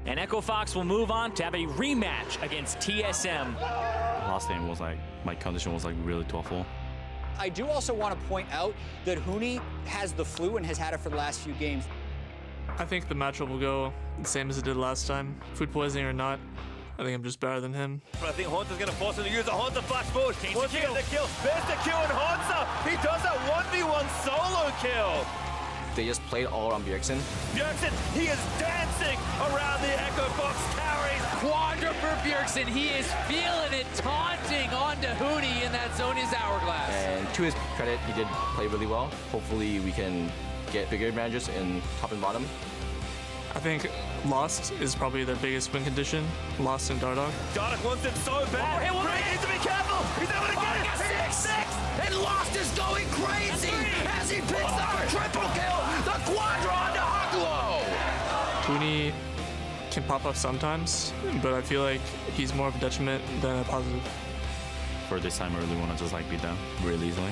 And Echo Fox will move on to have a rematch against TSM. Last game was like, my condition was like really awful. I do also want to point out that Huni has the flu and has had it for the last few games. I think the matchup will go the same as it did last time. Food poisoning or not, I think I'm just better than him. But I think Hauntzer's going to force him to use a Hauntzer flash forward. Once he gets the kill, there's the kill, and Hauntzer, he does that 1v1 solo kill. They just played all on Bjergsen. Bjergsen, he is dancing around the Echo Fox carries. Quadra for Bjergsen, he is feeling it, taunting onto Huni in that Zonia's Hourglass. And to his credit, he did play really well. Hopefully we can get bigger advantages in top and bottom. I think Lost is probably their biggest win condition. Lost and Dardoch. Dardoch wants it so bad. Grig needs to be careful. He's able to get it. 6-6, and Lost is going crazy as he picks up a triple kill. The Quadra onto Hakuo. Huni can pop up sometimes, but I feel like he's more of a detriment than a positive. For this time, I really want to just like beat them really easily.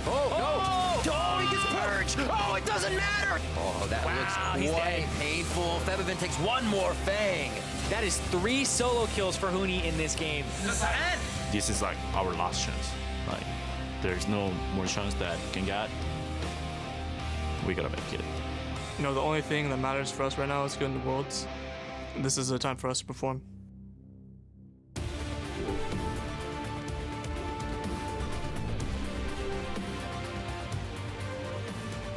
Oh, he gets purged. Oh, it doesn't matter. Oh, that looks quite painful. Febiven takes one more Fang. That is 3 solo kills for Huni in this game. This is like our last chance. Like, there's no more chance that can get. We gotta make it. You know, the only thing that matters for us right now is going to Worlds. This is a time for us to perform.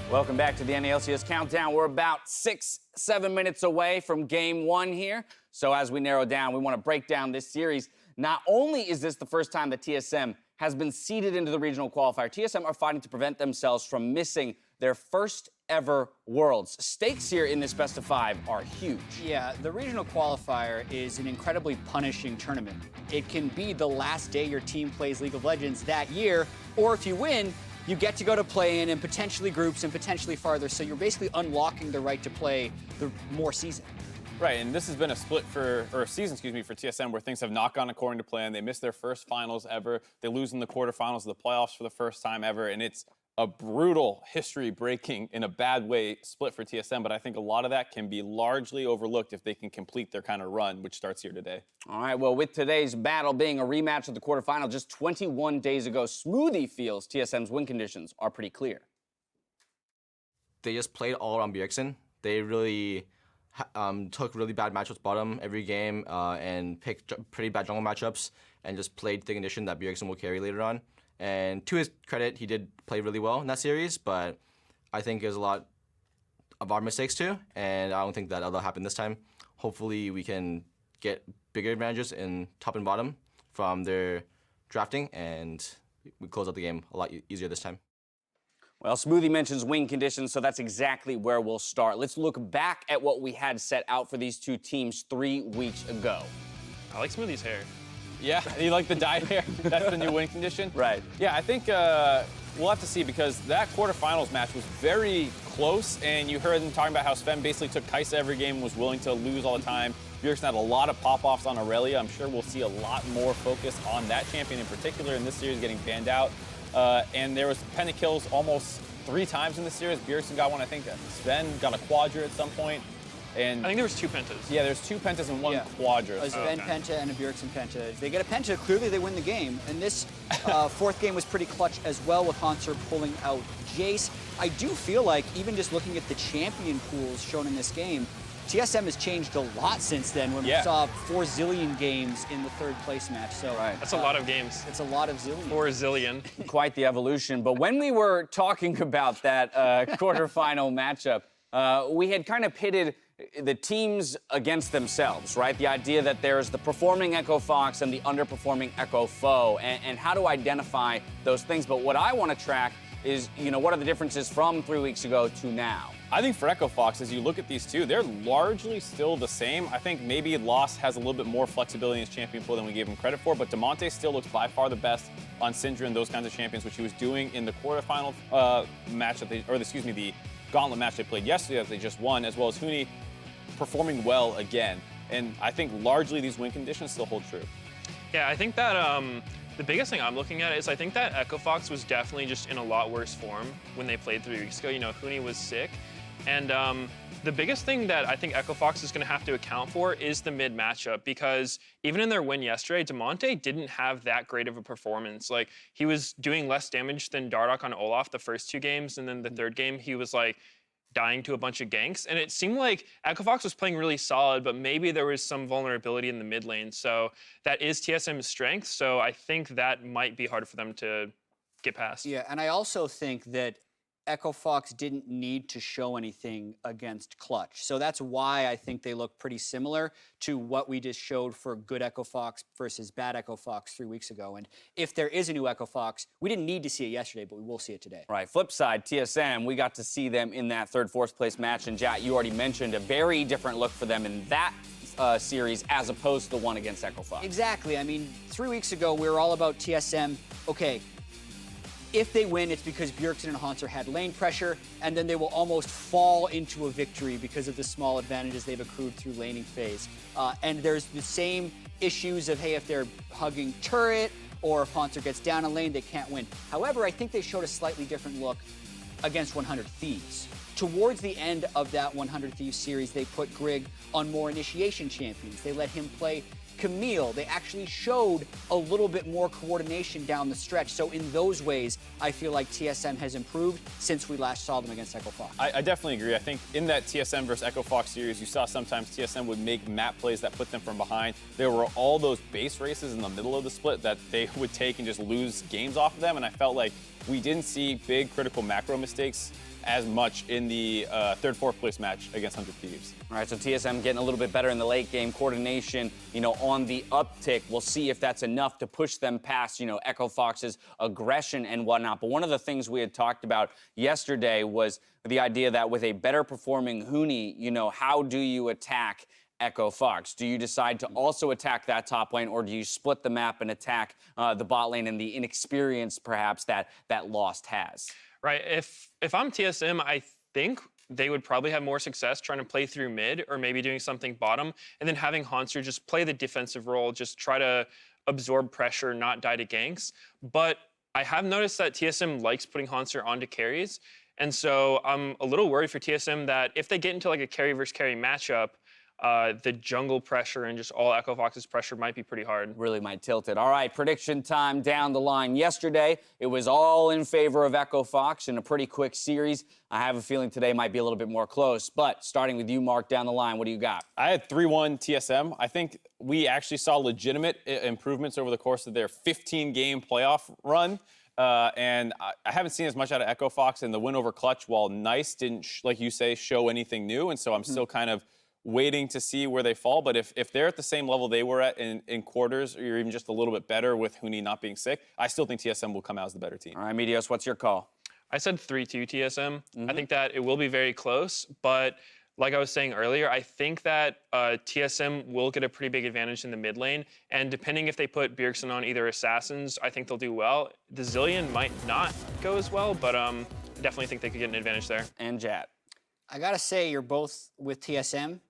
Welcome back to the LCS Countdown. We're about 6-7 minutes away from game 1 here. So as we narrow down, we want to break down this series. Not only is this the first time that TSM has been seeded into the regional qualifier, TSM are fighting to prevent themselves from missing their first ever Worlds. Stakes here in this best of 5 are huge. Yeah, the regional qualifier is an incredibly punishing tournament. It can be the last day your team plays League of Legends that year, or if you win, you get to go to play-in and potentially groups and potentially farther. So you're basically unlocking the right to play the more season. Right, and this has been a season, for TSM where things have not gone according to plan. They missed their first finals ever. They lose in the quarterfinals of the playoffs for the first time ever, and it's a brutal history-breaking, in a bad way, split for TSM, but I think a lot of that can be largely overlooked if they can complete their kind of run, which starts here today. All right, well, with today's battle being a rematch of the quarterfinal just 21 days ago, Smoothie feels TSM's win conditions are pretty clear. They just played all on Bjergsen. They really took really bad matchups bottom every game and picked pretty bad jungle matchups and just played the condition that Bjergsen will carry later on. And to his credit, he did play really well in that series, but I think there's a lot of our mistakes too, and I don't think that that'll happen this time. Hopefully we can get bigger advantages in top and bottom from their drafting, and we close out the game a lot easier this time. Well, Smoothie mentions win conditions, so that's exactly where we'll start. Let's look back at what we had set out for these two teams 3 weeks ago. I like Smoothie's hair. Yeah, you like the dyed hair? That's the new win condition? Right. Yeah, I think we'll have to see, because that quarterfinals match was very close, and you heard them talking about how Zven basically took Xayah every game and was willing to lose all the time. Bjergsen had a lot of pop-offs on Aurelia. I'm sure we'll see a lot more focus on that champion in particular in this series getting banned out. And there was penta kills almost 3 times in this series. Bjergsen got one, I think Zven got a quadra at some point. And I think there was 2 pentas. Yeah, there's 2 pentas and 1 quadra. A Zven penta and a Bjergsen penta. If they get a penta, clearly they win the game. And this 4th game was pretty clutch as well, with Hauntzer pulling out Jace. I do feel like, even just looking at the champion pools shown in this game, TSM has changed a lot since then, when we saw 4 zillion games in the 3rd place match. So that's a lot of games. It's a lot of zillion. 4 zillion. Quite the evolution. But when we were talking about that quarterfinal matchup, we had kind of pitted the teams against themselves, right? The idea that there's the performing Echo Fox and the underperforming Echo Foe, and how to identify those things. But what I want to track is, what are the differences from 3 weeks ago to now? I think for Echo Fox, as you look at these two, they're largely still the same. I think maybe Lost has a little bit more flexibility in his champion pool than we gave him credit for, but Damonte still looks by far the best on Syndra and those kinds of champions, which he was doing in the quarterfinal match that the gauntlet match they played yesterday that they just won, as well as Huni performing well again. And I think largely these win conditions still hold true. Yeah, I think that the biggest thing I'm looking at is I think that Echo Fox was definitely just in a lot worse form when they played 3 weeks ago. Huni was sick, And the biggest thing that I think Echo Fox is going to have to account for is the mid matchup, because even in their win yesterday, Damonte didn't have that great of a performance. Like, he was doing less damage than Dardoch on Olaf the first 2 games, and then the 3rd game he was like dying to a bunch of ganks. And it seemed like Echo Fox was playing really solid, but maybe there was some vulnerability in the mid lane. So that is TSM's strength. So I think that might be hard for them to get past. Yeah, and I also think that Echo Fox didn't need to show anything against Clutch. So that's why I think they look pretty similar to what we just showed for good Echo Fox versus bad Echo Fox 3 weeks ago. And if there is a new Echo Fox, we didn't need to see it yesterday, but we will see it today. Right. Flip side, TSM, we got to see them in that 3rd, 4th place match. And Jat, you already mentioned a very different look for them in that series as opposed to the one against Echo Fox. Exactly. I mean, 3 weeks ago, we were all about TSM. Okay, if they win, it's because Bjergsen and Hauntzer had lane pressure, and then they will almost fall into a victory because of the small advantages they've accrued through laning phase. And there's the same issues of, hey, if they're hugging turret or if Hauntzer gets down a lane, they can't win. However, I think they showed a slightly different look against 100 Thieves. Towards the end of that 100 Thieves series, they put Grig on more initiation champions. They let him play Camille. They actually showed a little bit more coordination down the stretch. So in those ways, I feel like TSM has improved since we last saw them against Echo Fox. I definitely agree. I think in that TSM versus Echo Fox series, you saw sometimes TSM would make map plays that put them from behind. There were all those base races in the middle of the split that they would take and just lose games off of them. And I felt like we didn't see big critical macro mistakes as much in the 3rd, 4th place match against 100 Thieves. All right, so TSM getting a little bit better in the late game, coordination, on the uptick. We'll see if that's enough to push them past, Echo Fox's aggression and whatnot. But one of the things we had talked about yesterday was the idea that with a better performing Huni, how do you attack Echo Fox? Do you decide to also attack that top lane, or do you split the map and attack the bot lane and the inexperience perhaps that Lost has? Right. If I'm TSM, I think they would probably have more success trying to play through mid or maybe doing something bottom, and then having Hauntzer just play the defensive role, just try to absorb pressure, not die to ganks. But I have noticed that TSM likes putting Hauntzer onto carries, and so I'm a little worried for TSM that if they get into like a carry versus carry matchup, the jungle pressure and just all Echo Fox's pressure might be pretty hard. Really might tilt it. All right, prediction time down the line. Yesterday, it was all in favor of Echo Fox in a pretty quick series. I have a feeling today might be a little bit more close. But starting with you, Mark, down the line, what do you got? I had 3-1 TSM. I think we actually saw legitimate improvements over the course of their 15-game playoff run. And I haven't seen as much out of Echo Fox, and the win over Clutch, while nice, didn't, like you say, show anything new. And so I'm still kind of waiting to see where they fall. But if they're at the same level they were at in quarters, or even just a little bit better with Huni not being sick, I still think TSM will come out as the better team. All right, Medios, what's your call? I said 3-2 TSM. I think that it will be very close, but like I was saying earlier, I think that TSM will get a pretty big advantage in the mid lane, and depending if they put Bjergsen on either assassins, I think they'll do well. The Zillion might not go as well, but I definitely think they could get an advantage there. And Jat. I gotta say, you're both with TSM.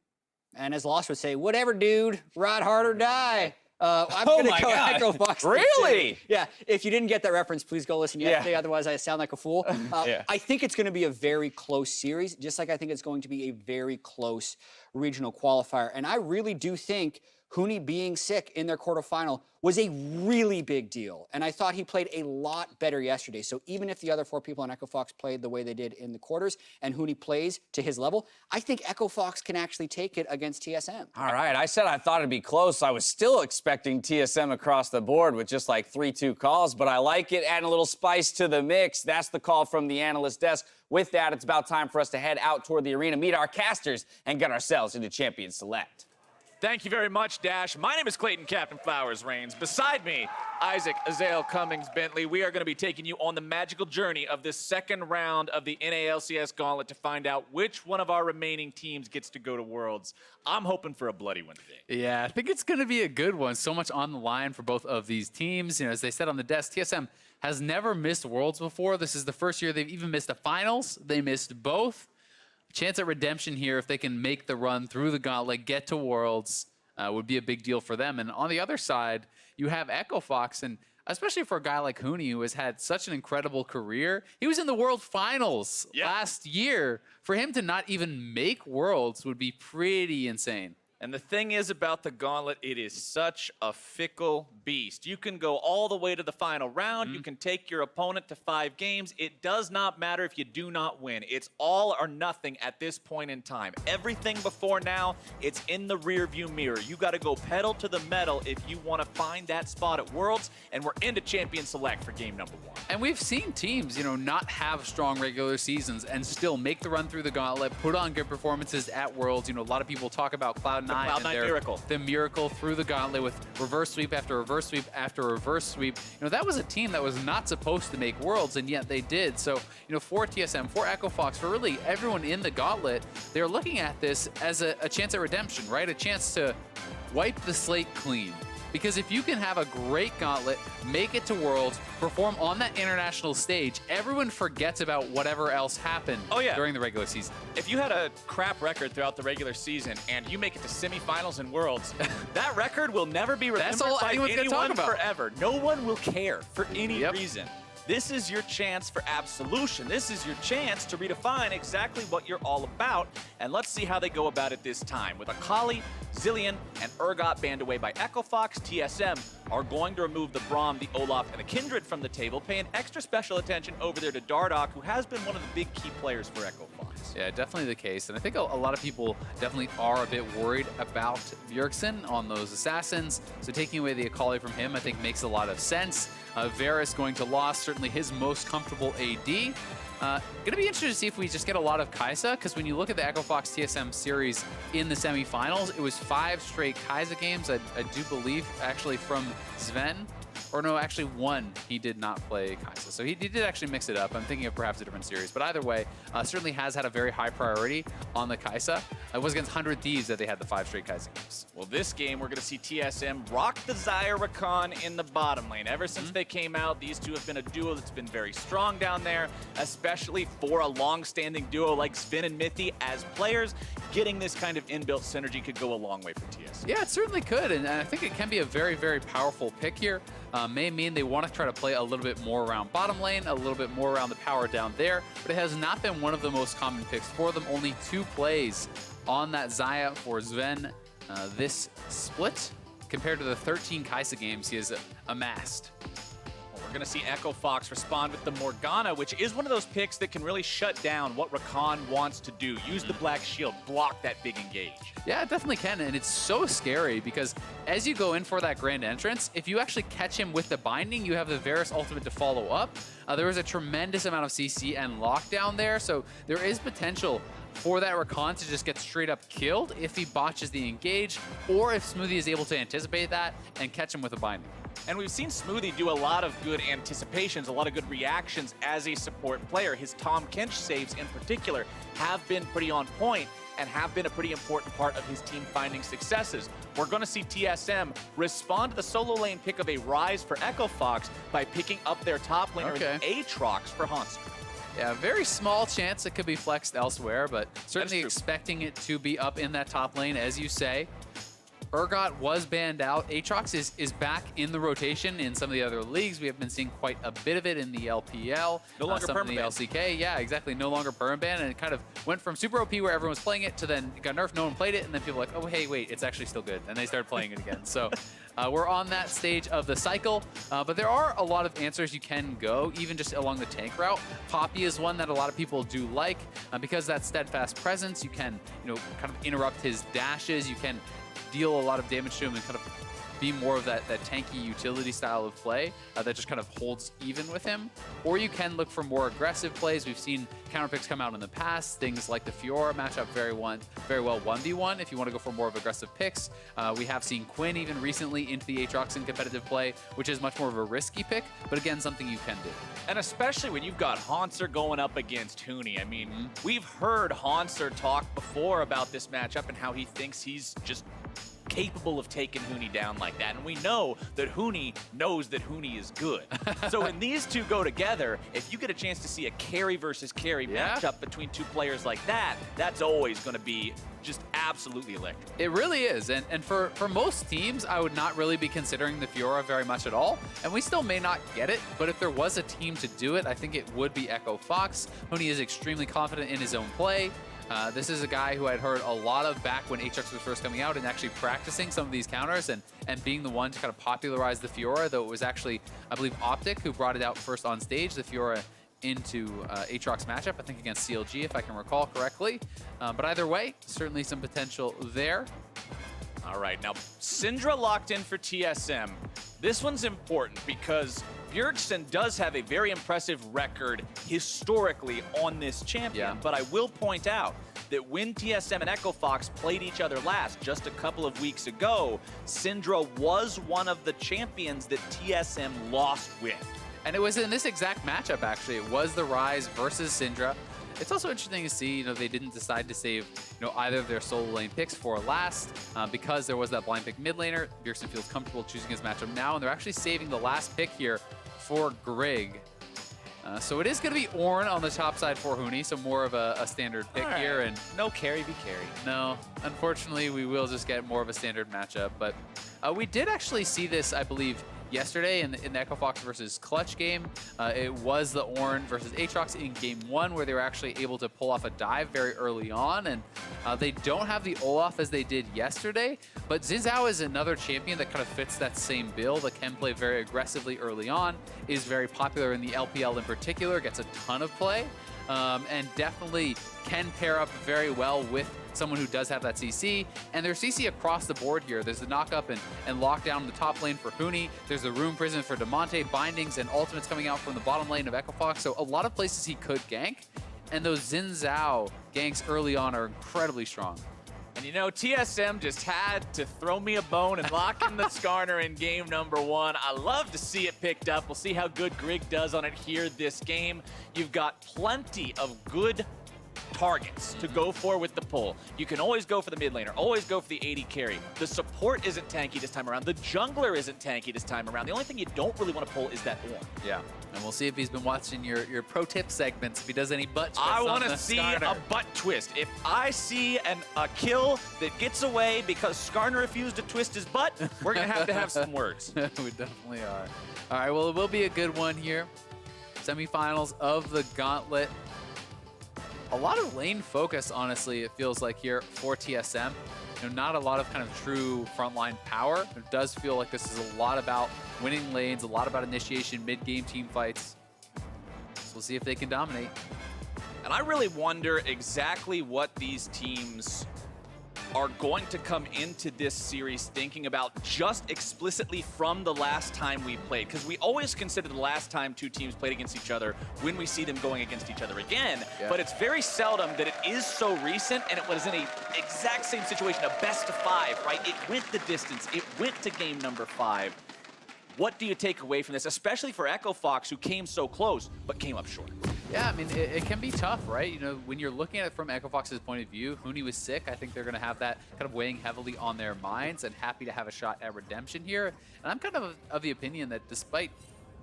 And as Lost would say, whatever, dude, ride hard or die. I'm gonna go Echo Fox. Really? Yeah, if you didn't get that reference, please go listen yesterday, otherwise I sound like a fool. I think it's gonna be a very close series, just like I think it's going to be a very close regional qualifier. And I really do think Huni being sick in their quarterfinal was a really big deal. And I thought he played a lot better yesterday. So even if the other 4 people on Echo Fox played the way they did in the quarters and Huni plays to his level, I think Echo Fox can actually take it against TSM. All right, I said I thought it'd be close. I was still expecting TSM across the board with just like 3-2 calls, but I like it, adding a little spice to the mix. That's the call from the analyst desk. With that, it's about time for us to head out toward the arena, meet our casters, and get ourselves into Champion Select. Thank you very much, Dash. My name is Clayton Captain Flowers Reigns. Beside me, Isaac Azael Cummings Bentley. We are going to be taking you on the magical journey of this second round of the NALCS Gauntlet to find out which one of our remaining teams gets to go to Worlds. I'm hoping for a bloody one today. Yeah, I think it's going to be a good one. So much on the line for both of these teams. As they said on the desk, TSM has never missed Worlds before. This is the first year they've even missed a finals. They missed both. Chance at redemption here if they can make the run through the gauntlet, get to Worlds, would be a big deal for them. And on the other side, you have Echo Fox, and especially for a guy like Huni, who has had such an incredible career. He was in the World Finals last year. For him to not even make Worlds would be pretty insane. And the thing is about the Gauntlet, it is such a fickle beast. You can go all the way to the final round. You can take your opponent to 5 games. It does not matter if you do not win. It's all or nothing at this point in time. Everything before now, it's in the rearview mirror. You got to go pedal to the metal if you want to find that spot at Worlds. And we're into Champion Select for game number 1. And we've seen teams, not have strong regular seasons and still make the run through the Gauntlet, put on good performances at Worlds. A lot of people talk about Cloud9 and Miracle. The miracle through the Gauntlet with reverse sweep after reverse sweep after reverse sweep. That was a team that was not supposed to make Worlds, and yet they did. So, for TSM, for Echo Fox, for really everyone in the Gauntlet, they're looking at this as a chance at redemption, right? A chance to wipe the slate clean. Because if you can have a great Gauntlet, make it to Worlds, perform on that international stage, everyone forgets about whatever else happened during the regular season. If you had a crap record throughout the regular season and you make it to semifinals and Worlds, that record will never be remembered by anyone forever. No one will care for any reason. This is your chance for absolution. This is your chance to redefine exactly what you're all about. And let's see how they go about it this time. With Akali, Zilean, and Urgot banned away by Echo Fox, TSM are going to remove the Braum, the Olaf, and the Kindred from the table, paying extra special attention over there to Dardoch, who has been one of the big key players for Echo Fox. Yeah, definitely the case. And I think a lot of people definitely are a bit worried about Bjergsen on those assassins. So taking away the Akali from him, I think makes a lot of sense. Varus going to loss, certainly his most comfortable AD. Gonna be interesting to see if we just get a lot of Xayah, because when you look at the Echo Fox TSM series in the semifinals, it was 5 straight Xayah games, I do believe, actually from Zven. Or no, actually 1 he did not play Xayah. So he did actually mix it up. I'm thinking of perhaps a different series. But either way, certainly has had a very high priority on the Xayah. It was against 100 Thieves that they had the 5 straight Xayah games. Well, this game, we're going to see TSM rock the Xayah Rakan in the bottom lane. Ever since they came out, these two have been a duo that's been very strong down there, especially for a long-standing duo like Zven and Mithy as players. Getting this kind of inbuilt synergy could go a long way for TSM. Yeah, it certainly could, and I think it can be a very, very powerful pick here. May mean they want to try to play a little bit more around bottom lane, a little bit more around the power down there, but it has not been one of the most common picks for them. Only 2 plays on that Xayah for Zven this split, compared to the 13 Xayah games he has amassed. We're going to see Echo Fox respond with the Morgana, which is one of those picks that can really shut down what Rakan wants to do. Use the Black Shield, block that big engage. Yeah, it definitely can, and it's so scary because as you go in for that grand entrance, if you actually catch him with the binding, you have the Varus ultimate to follow up. There is a tremendous amount of CC and lockdown there, so there is potential for that Rakan to just get straight up killed if he botches the engage, or if Smoothie is able to anticipate that and catch him with a binding. And we've seen Smoothie do a lot of good anticipations, a lot of good reactions as a support player. His Tom Kench saves in particular have been pretty on point and have been a pretty important part of his team finding successes. We're going to see TSM respond to the solo lane pick of a Ryze for Echo Fox by picking up their top laner, Aatrox, for Hauntzer. Yeah, very small chance it could be flexed elsewhere, but certainly expecting it to be up in that top lane, as you say. Urgot was banned out. Aatrox is back in the rotation in some of the other leagues. We have been seeing quite a bit of it in the LPL. No longer some in the LCK. Yeah, exactly. No longer perm ban, and it kind of went from super OP where everyone was playing it to then it got nerfed, no one played it, and then people were like, oh, hey, wait, it's actually still good. And they started playing it again. So we're on that stage of the cycle, but there are a lot of answers you can go, even just along the tank route. Poppy is one that a lot of people do like because that steadfast presence. You can, kind of interrupt his dashes. You can deal a lot of damage to him and kind of be more of that tanky utility style of play that just kind of holds even with him. Or you can look for more aggressive plays. We've seen counter picks come out in the past. Things like the Fiora match up very well 1v1 if you want to go for more of aggressive picks. We have seen Quinn even recently into the Aatrox in competitive play, which is much more of a risky pick, but again, something you can do. And especially when you've got Hauntzer going up against Huni. I mean, we've heard Hauntzer talk before about this matchup and how he thinks he's just capable of taking Huni down like that. And we know that Huni knows that Huni is good. So when these two go together, if you get a chance to see a carry versus carry matchup between two players like that, that's always going to be just absolutely electric. It really is, and for most teams, I would not really be considering the Fiora very much at all, and we still may not get it, but if there was a team to do it, I think it would be Echo Fox. Huni is extremely confident in his own play. This is a guy who I'd heard a lot of back when Aatrox was first coming out and actually practicing some of these counters and being the one to kind of popularize the Fiora, though it was actually, I believe, Optic who brought it out first on stage, the Fiora into Aatrox matchup, I think against CLG, if I can recall correctly. But either way, certainly some potential there. All right, now Syndra locked in for TSM. This one's important because Bjergsen does have a very impressive record historically on this champion, but I will point out that when TSM and Echo Fox played each other last, just a couple of weeks ago, Syndra was one of the champions that TSM lost with. And it was in this exact matchup, actually. It was the Ryze versus Syndra. It's also interesting to see, they didn't decide to save, either of their solo lane picks for last because there was that blind pick mid laner. Bjergsen feels comfortable choosing his matchup now, and they're actually saving the last pick here for Grig. So it is going to be Ornn on the top side for Huni, so more of a standard pick here. And no carry be carry. No, unfortunately, we will just get more of a standard matchup. But we did actually see this, I believe, yesterday in the Echo Fox versus Clutch game. It was the Ornn versus Aatrox in game 1 where they were actually able to pull off a dive very early on, and they don't have the Olaf as they did yesterday, but Zhao is another champion that kind of fits that same bill, that can play very aggressively early on, is very popular in the LPL in particular, gets a ton of play, and definitely can pair up very well with someone who does have that CC, and there's CC across the board here. There's the knockup and lockdown in the top lane for Huni. There's the Rune Prison for Damonte, bindings and ultimates coming out from the bottom lane of Echo Fox. So a lot of places he could gank, and those Zhao ganks early on are incredibly strong. And TSM just had to throw me a bone and lock in the Skarner in game number 1. I love to see it picked up. We'll see how good Grig does on it here this game. You've got plenty of good targets to go for with the pull. You can always go for the mid laner, always go for the AD carry. The support isn't tanky this time around. The jungler isn't tanky this time around. The only thing you don't really want to pull is that Ornn. Yeah, and we'll see if he's been watching your pro tip segments, if he does any butt twists. I want to see a butt twist. If I see a kill that gets away because Skarner refused to twist his butt, we're going to have some words. We definitely are. All right, well, it will be a good one here. Semifinals of the Gauntlet. A lot of lane focus, honestly, it feels like here for TSM. Not a lot of kind of true frontline power. It does feel like this is a lot about winning lanes, a lot about initiation, mid-game team fights. So we'll see if they can dominate. And I really wonder exactly what these teams are going to come into this series thinking about just explicitly from the last time we played. Because we always consider the last time two teams played against each other when we see them going against each other again. Yeah. But it's very seldom that it is so recent, and it was in a exact same situation, a best of 5, right? It went the distance. It went to game number 5. What do you take away from this, especially for Echo Fox, who came so close, but came up short? Yeah, I mean, it can be tough, right? When you're looking at it from Echo Fox's point of view, Huni was sick. I think they're going to have that kind of weighing heavily on their minds, and happy to have a shot at redemption here. And I'm kind of the opinion that despite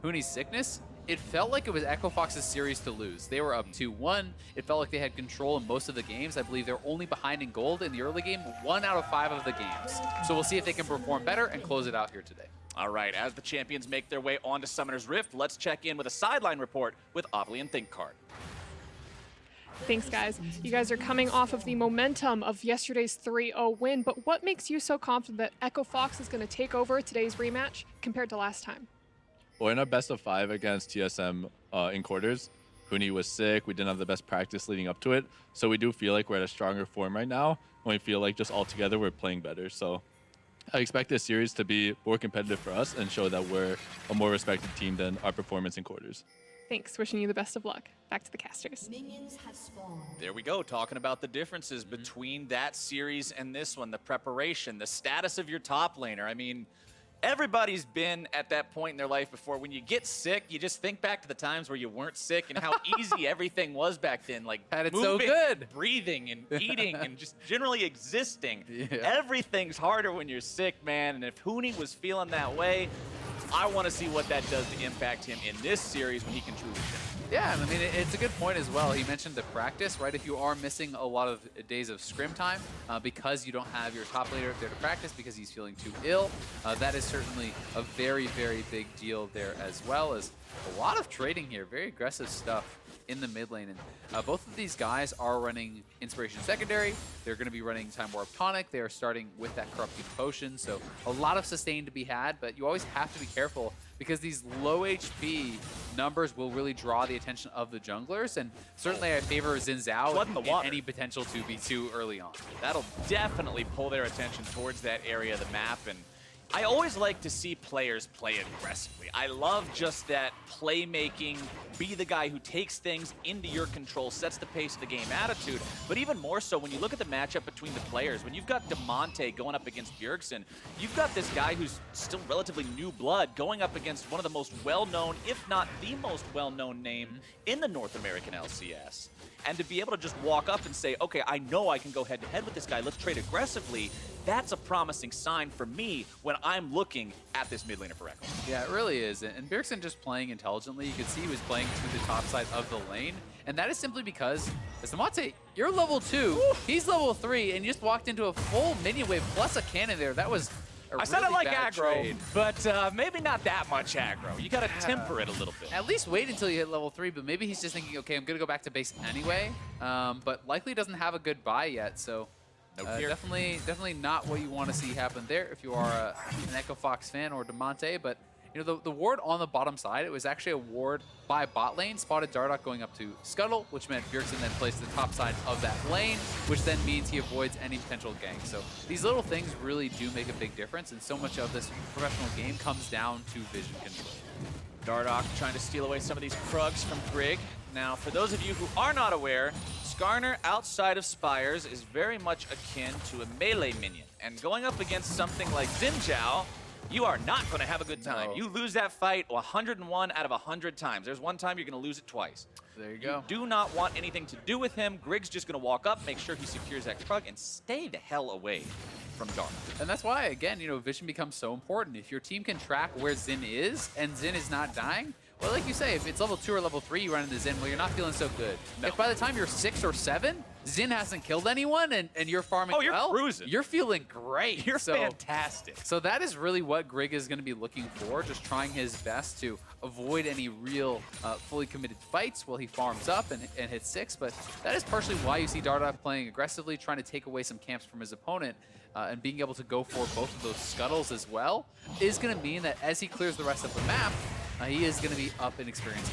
Huni's sickness, it felt like it was Echo Fox's series to lose. They were up 2-1. It felt like they had control in most of the games. I believe they're only behind in gold in the early game, 1 out of 5 of the games. So we'll see if they can perform better and close it out here today. All right, as the champions make their way onto Summoner's Rift, let's check in with a sideline report with Ovly and ThinkCard. Thanks, guys. You guys are coming off of the momentum of yesterday's 3-0 win, but what makes you so confident that Echo Fox is going to take over today's rematch compared to last time? Well, in our best of 5 against TSM in quarters, Huni was sick. We didn't have the best practice leading up to it, so we do feel like we're at a stronger form right now, and we feel like just all together we're playing better. So I expect this series to be more competitive for us and show that we're a more respected team than our performance in quarters. Thanks. Wishing you the best of luck. Back to the casters. Minions have spawned. There we go, talking about the differences between that series and this one, the preparation, the status of your top laner. I mean, everybody's been at that point in their life before. When you get sick, you just think back to the times where you weren't sick and how easy everything was back then. Like Had it moving, so good. breathing, and eating, and just generally existing. Yeah. Everything's harder when you're sick, man. And if Huni was feeling that way, I want to see what that does to impact him in this series when he can truly shine. Yeah, and I mean, it's a good point as well. He mentioned the practice, right? If you are missing a lot of days of scrim time because you don't have your top laner there to practice because he's feeling too ill, that is certainly a very, very big deal there, as well as a lot of trading here. Very aggressive stuff in the mid lane. And both of these guys are running Inspiration Secondary. They're going to be running Time Warp Tonic. They are starting with that Corrupting Potion, so a lot of sustain to be had, but you always have to be careful because these low HP numbers will really draw the attention of the junglers, and certainly I favor Zhao in any potential 2v2 early on. That'll definitely pull their attention towards that area of the map, and I always like to see players play aggressively. I love just that playmaking, be the guy who takes things into your control, sets the pace of the game attitude. But even more so when you look at the matchup between the players, when you've got Damonte going up against Bjergsen, you've got this guy who's still relatively new blood going up against one of the most well-known, if not the most well-known name in the North American LCS. And to be able to just walk up and say, okay, I know I can go head-to-head with this guy, let's trade aggressively, that's a promising sign for me when I'm looking at this mid laner for Echo. Yeah, it really is. And Bjergsen just playing intelligently. You could see he was playing to the top side of the lane. And that is simply because, as Damonte, you're level 2, he's level 3, and you just walked into a full minion wave plus a cannon there. That was a I sounded really like bad aggro, trade. but maybe not that much aggro. You gotta temper it a little bit. At least wait until you hit level 3, but maybe he's just thinking, okay, I'm gonna go back to base anyway. But likely doesn't have a good buy yet, so definitely not what you want to see happen there if you are an Echo Fox fan or Damonte. But you know, the ward on the bottom side, it was actually a ward by bot lane, spotted Dardoch going up to Scuttle, which meant Bjergsen then placed the top side of that lane, which then means he avoids any potential gank. So these little things really do make a big difference, and so much of this professional game comes down to vision control. Dardoch trying to steal away some of these Krugs from Grig. Now, for those of you who are not aware, Skarner outside of Spires is very much akin to a melee minion. And going up against something like Zhao, you are not going to have a good time. No. You lose that fight 101 out of 100 times. There's one time you're going to lose it twice. There you go. You do not want anything to do with him. Grig's just going to walk up, make sure he secures that Krug, and stay the hell away from Dardoch. And that's why, again, you know, vision becomes so important. If your team can track where Xin is, and Xin is not dying, well, like you say, if it's level 2 or level 3, you run into Xin, well, you're not feeling so good. No. If by the time you're 6 or 7, Xin hasn't killed anyone and you're farming you're cruising. You're feeling great. You're fantastic. So that is really what Grig is going to be looking for, just trying his best to avoid any real fully committed fights while he farms up and hits 6. But that is partially why you see Dardoch playing aggressively, trying to take away some camps from his opponent, and being able to go for both of those scuttles as well is going to mean that as he clears the rest of the map, he is going to be up in experience.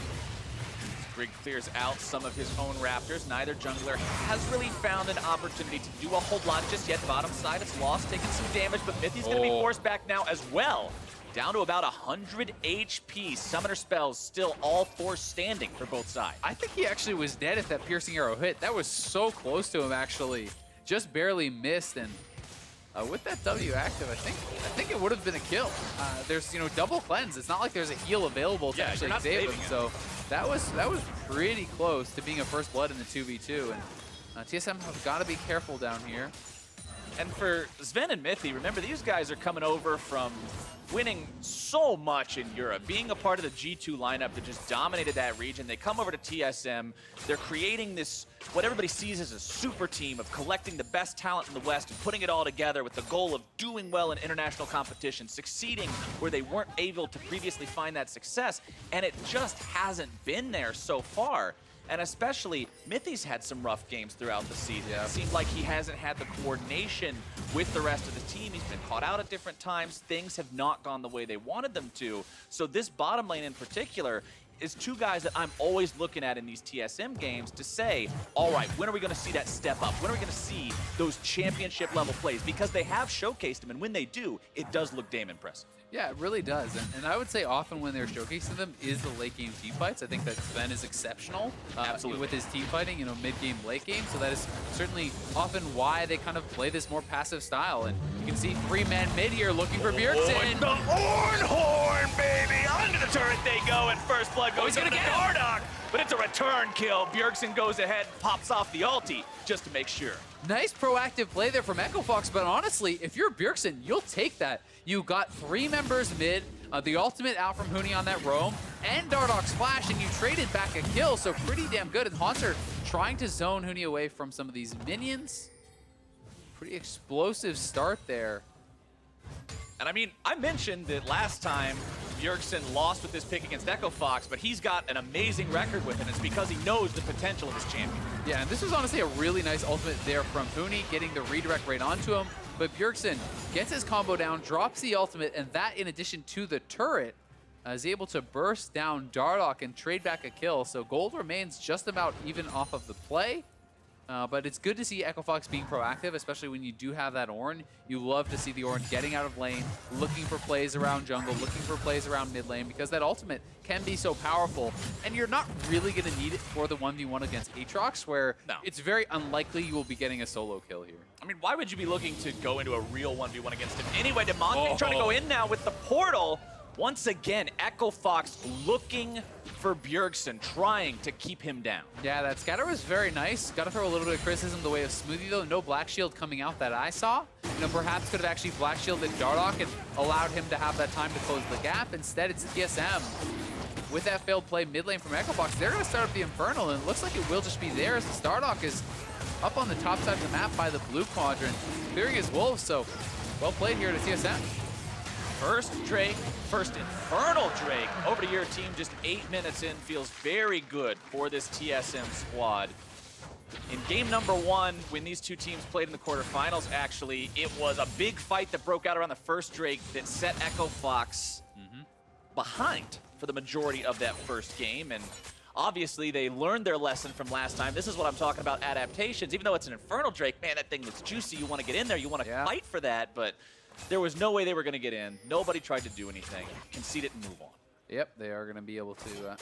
Grig clears out some of his own Raptors. Neither jungler has really found an opportunity to do a whole lot just yet. Bottom side, it's lost, taking some damage, but Mithy's going to be forced back now as well. Down to about 100 HP. Summoner spells still all 4 standing for both sides. I think he actually was dead if that piercing arrow hit. That was so close to him, actually. Just barely missed, and with that W active, I think it would have been a kill. There's, you know, double cleanse. It's not like there's a heal available to actually save him. So that was pretty close to being a first blood in the 2v2. And TSM have got to be careful down here. And for Zven and Mithy, remember, these guys are coming over from winning so much in Europe, being a part of the G2 lineup that just dominated that region. They come over to TSM. They're creating this, what everybody sees as a super team of collecting the best talent in the West and putting it all together with the goal of doing well in international competition, succeeding where they weren't able to previously find that success. And it just hasn't been there so far. And especially, Mithy's had some rough games throughout the season. Yeah. It seemed like he hasn't had the coordination with the rest of the team. He's been caught out at different times. Things have not gone the way they wanted them to. So this bottom lane in particular is 2 guys that I'm always looking at in these TSM games to say, all right, when are we going to see that step up? When are we going to see those championship level plays? Because they have showcased them, and when they do, it does look damn impressive. Yeah, it really does. And I would say often when they're showcasing them is the late game team fights. I think that Zven is exceptional with his team fighting, you know, mid game, late game. So that is certainly often why they kind of play this more passive style. And you can see 3-man mid here looking for Bjergsen. The Ornn horn, baby! Under the turret they go, and first blood goes to Dardoch. But it's a return kill. Bjergsen goes ahead and pops off the ulti just to make sure. Nice proactive play there from Echo Fox, but honestly, if you're Bjergsen, you'll take that. You got 3 members mid, the ultimate out from Huni on that roam, and Dardoch's flash, and you traded back a kill, so pretty damn good. And Hauntzer trying to zone Huni away from some of these minions. Pretty explosive start there. And I mean, I mentioned that last time Bjergsen lost with this pick against Echo Fox, but he's got an amazing record with it. It's because he knows the potential of his champion. Yeah, and this was honestly a really nice ultimate there from Huni, getting the redirect right onto him. But Bjergsen gets his combo down, drops the ultimate, and that in addition to the turret, is able to burst down Dardoch and trade back a kill. So gold remains just about even off of the play. But it's good to see Echo Fox being proactive, especially when you do have that Ornn. You love to see the Ornn getting out of lane, looking for plays around jungle, looking for plays around mid lane, because that ultimate can be so powerful. And you're not really going to need it for the 1v1 against Aatrox, where it's very unlikely you will be getting a solo kill here. I mean, why would you be looking to go into a real 1v1 against him? Anyway, Damonte trying to go in now with the portal. Once again, Echo Fox looking for Bjergsen, trying to keep him down. Yeah, that scatter was very nice. Got to throw a little bit of criticism the way of Smoothie, though. No Black Shield coming out that I saw. You know, perhaps could have actually Black Shielded Dardoch and allowed him to have that time to close the gap. Instead, it's TSM. With that failed play mid lane from Echo Fox, they're going to start up the Infernal, and it looks like it will just be there as the Dardoch is up on the top side of the map by the blue quadrant, clearing his wolves, so well played here to TSM. First Drake, first Infernal Drake. Over to your team just 8 minutes in. Feels very good for this TSM squad. In game number 1, when these two teams played in the quarterfinals, actually, it was a big fight that broke out around the first Drake that set Echo Fox behind for the majority of that first game. And obviously, they learned their lesson from last time. This is what I'm talking about, adaptations. Even though it's an Infernal Drake, man, that thing looks juicy. You want to get in there. You want to fight for that, but there was no way they were going to get in. Nobody tried to do anything. Concede it and move on. Yep, they are going to be able to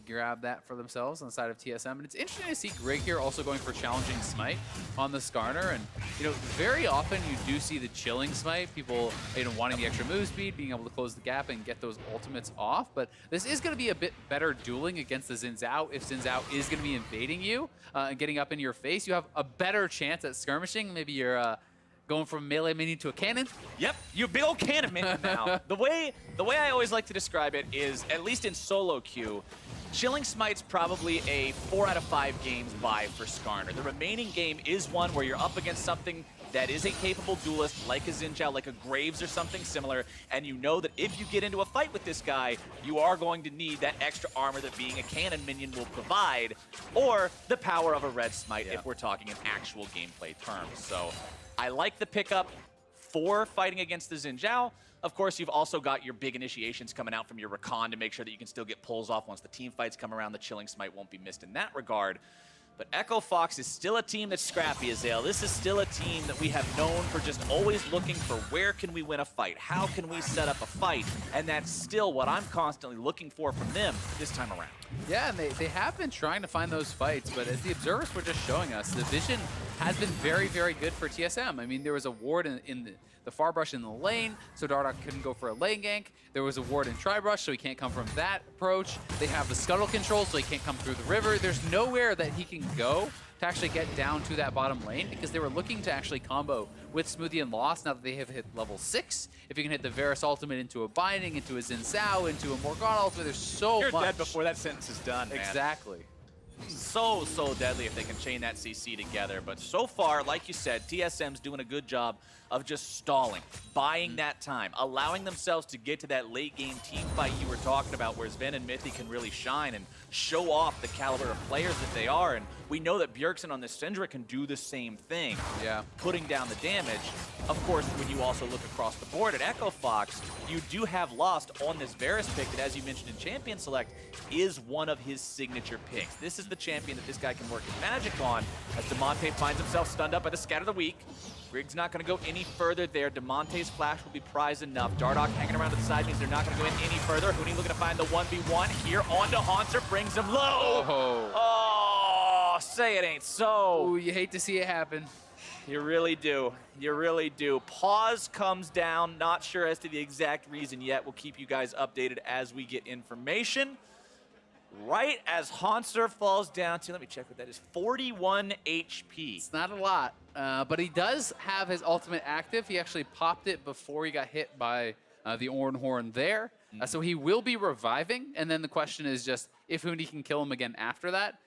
grab that for themselves on the side of TSM. And it's interesting to see Grig here also going for challenging smite on the Skarner. And, you know, very often you do see the chilling smite, people, you know, wanting the extra move speed, being able to close the gap and get those ultimates off. But this is going to be a bit better dueling against the Zhao. If Zhao is going to be invading you and getting up in your face, you have a better chance at skirmishing. Maybe you're going from melee minion to a cannon? Yep, you're a big old cannon minion now. The way I always like to describe it is, at least in solo queue, Chilling Smite's probably a 4 out of 5 games buy for Skarner. The remaining game is one where you're up against something that is a capable duelist, like a Zhao, like a Graves or something similar, and you know that if you get into a fight with this guy, you are going to need that extra armor that being a cannon minion will provide, or the power of a red smite if we're talking in actual gameplay terms. So I like the pickup for fighting against the Zhao. Of course, you've also got your big initiations coming out from your Rakan to make sure that you can still get pulls off once the team fights come around. The Chilling Smite won't be missed in that regard. But Echo Fox is still a team that's scrappy, Azale. This is still a team that we have known for just always looking for where can we win a fight? How can we set up a fight? And that's still what I'm constantly looking for from them this time around. Yeah, and they have been trying to find those fights, but as the observers were just showing us, the vision has been very, very good for TSM. I mean, there was a ward in the far brush in the lane, so Dardoch couldn't go for a lane gank. There was a ward in tri-brush, so he can't come from that approach. They have the scuttle control, so he can't come through the river. There's nowhere that he can go to actually get down to that bottom lane, because they were looking to actually combo with Smoothie and Lost now that they have hit level 6. If you can hit the Varus ultimate into a Binding, into a Zhao, into a Morgana ultimate, there's so much. You're dead before that sentence is done, man. Exactly. So deadly if they can chain that CC together. But so far, like you said, TSM's doing a good job of just stalling, buying that time, allowing themselves to get to that late game team fight you were talking about where Zven and Mithy can really shine and show off the caliber of players that they are. And we know that Bjergsen on this Syndra can do the same thing, putting down the damage. Of course, when you also look across the board at Echo Fox, you do have Lost on this Varus pick that, as you mentioned in Champion Select, is one of his signature picks. This is the champion that this guy can work his magic on, as Damonte finds himself stunned up by the Scatter of the Weak. Grig's not going to go any further there. Damonte's flash will be prized enough. Dardoch hanging around to the side means they're not going to go in any further. Huni looking to find the 1v1 here onto Hauntzer, brings him low. Oh, say it ain't so. Ooh, you hate to see it happen. You really do. You really do. Pause comes down. Not sure as to the exact reason yet. We'll keep you guys updated as we get information. Right as Hauntzer falls down to, let me check what that is, 41 HP. It's not a lot, but he does have his ultimate active. He actually popped it before he got hit by the Ornn horn there. So he will be reviving, and then the question is just if Huni can kill him again after that.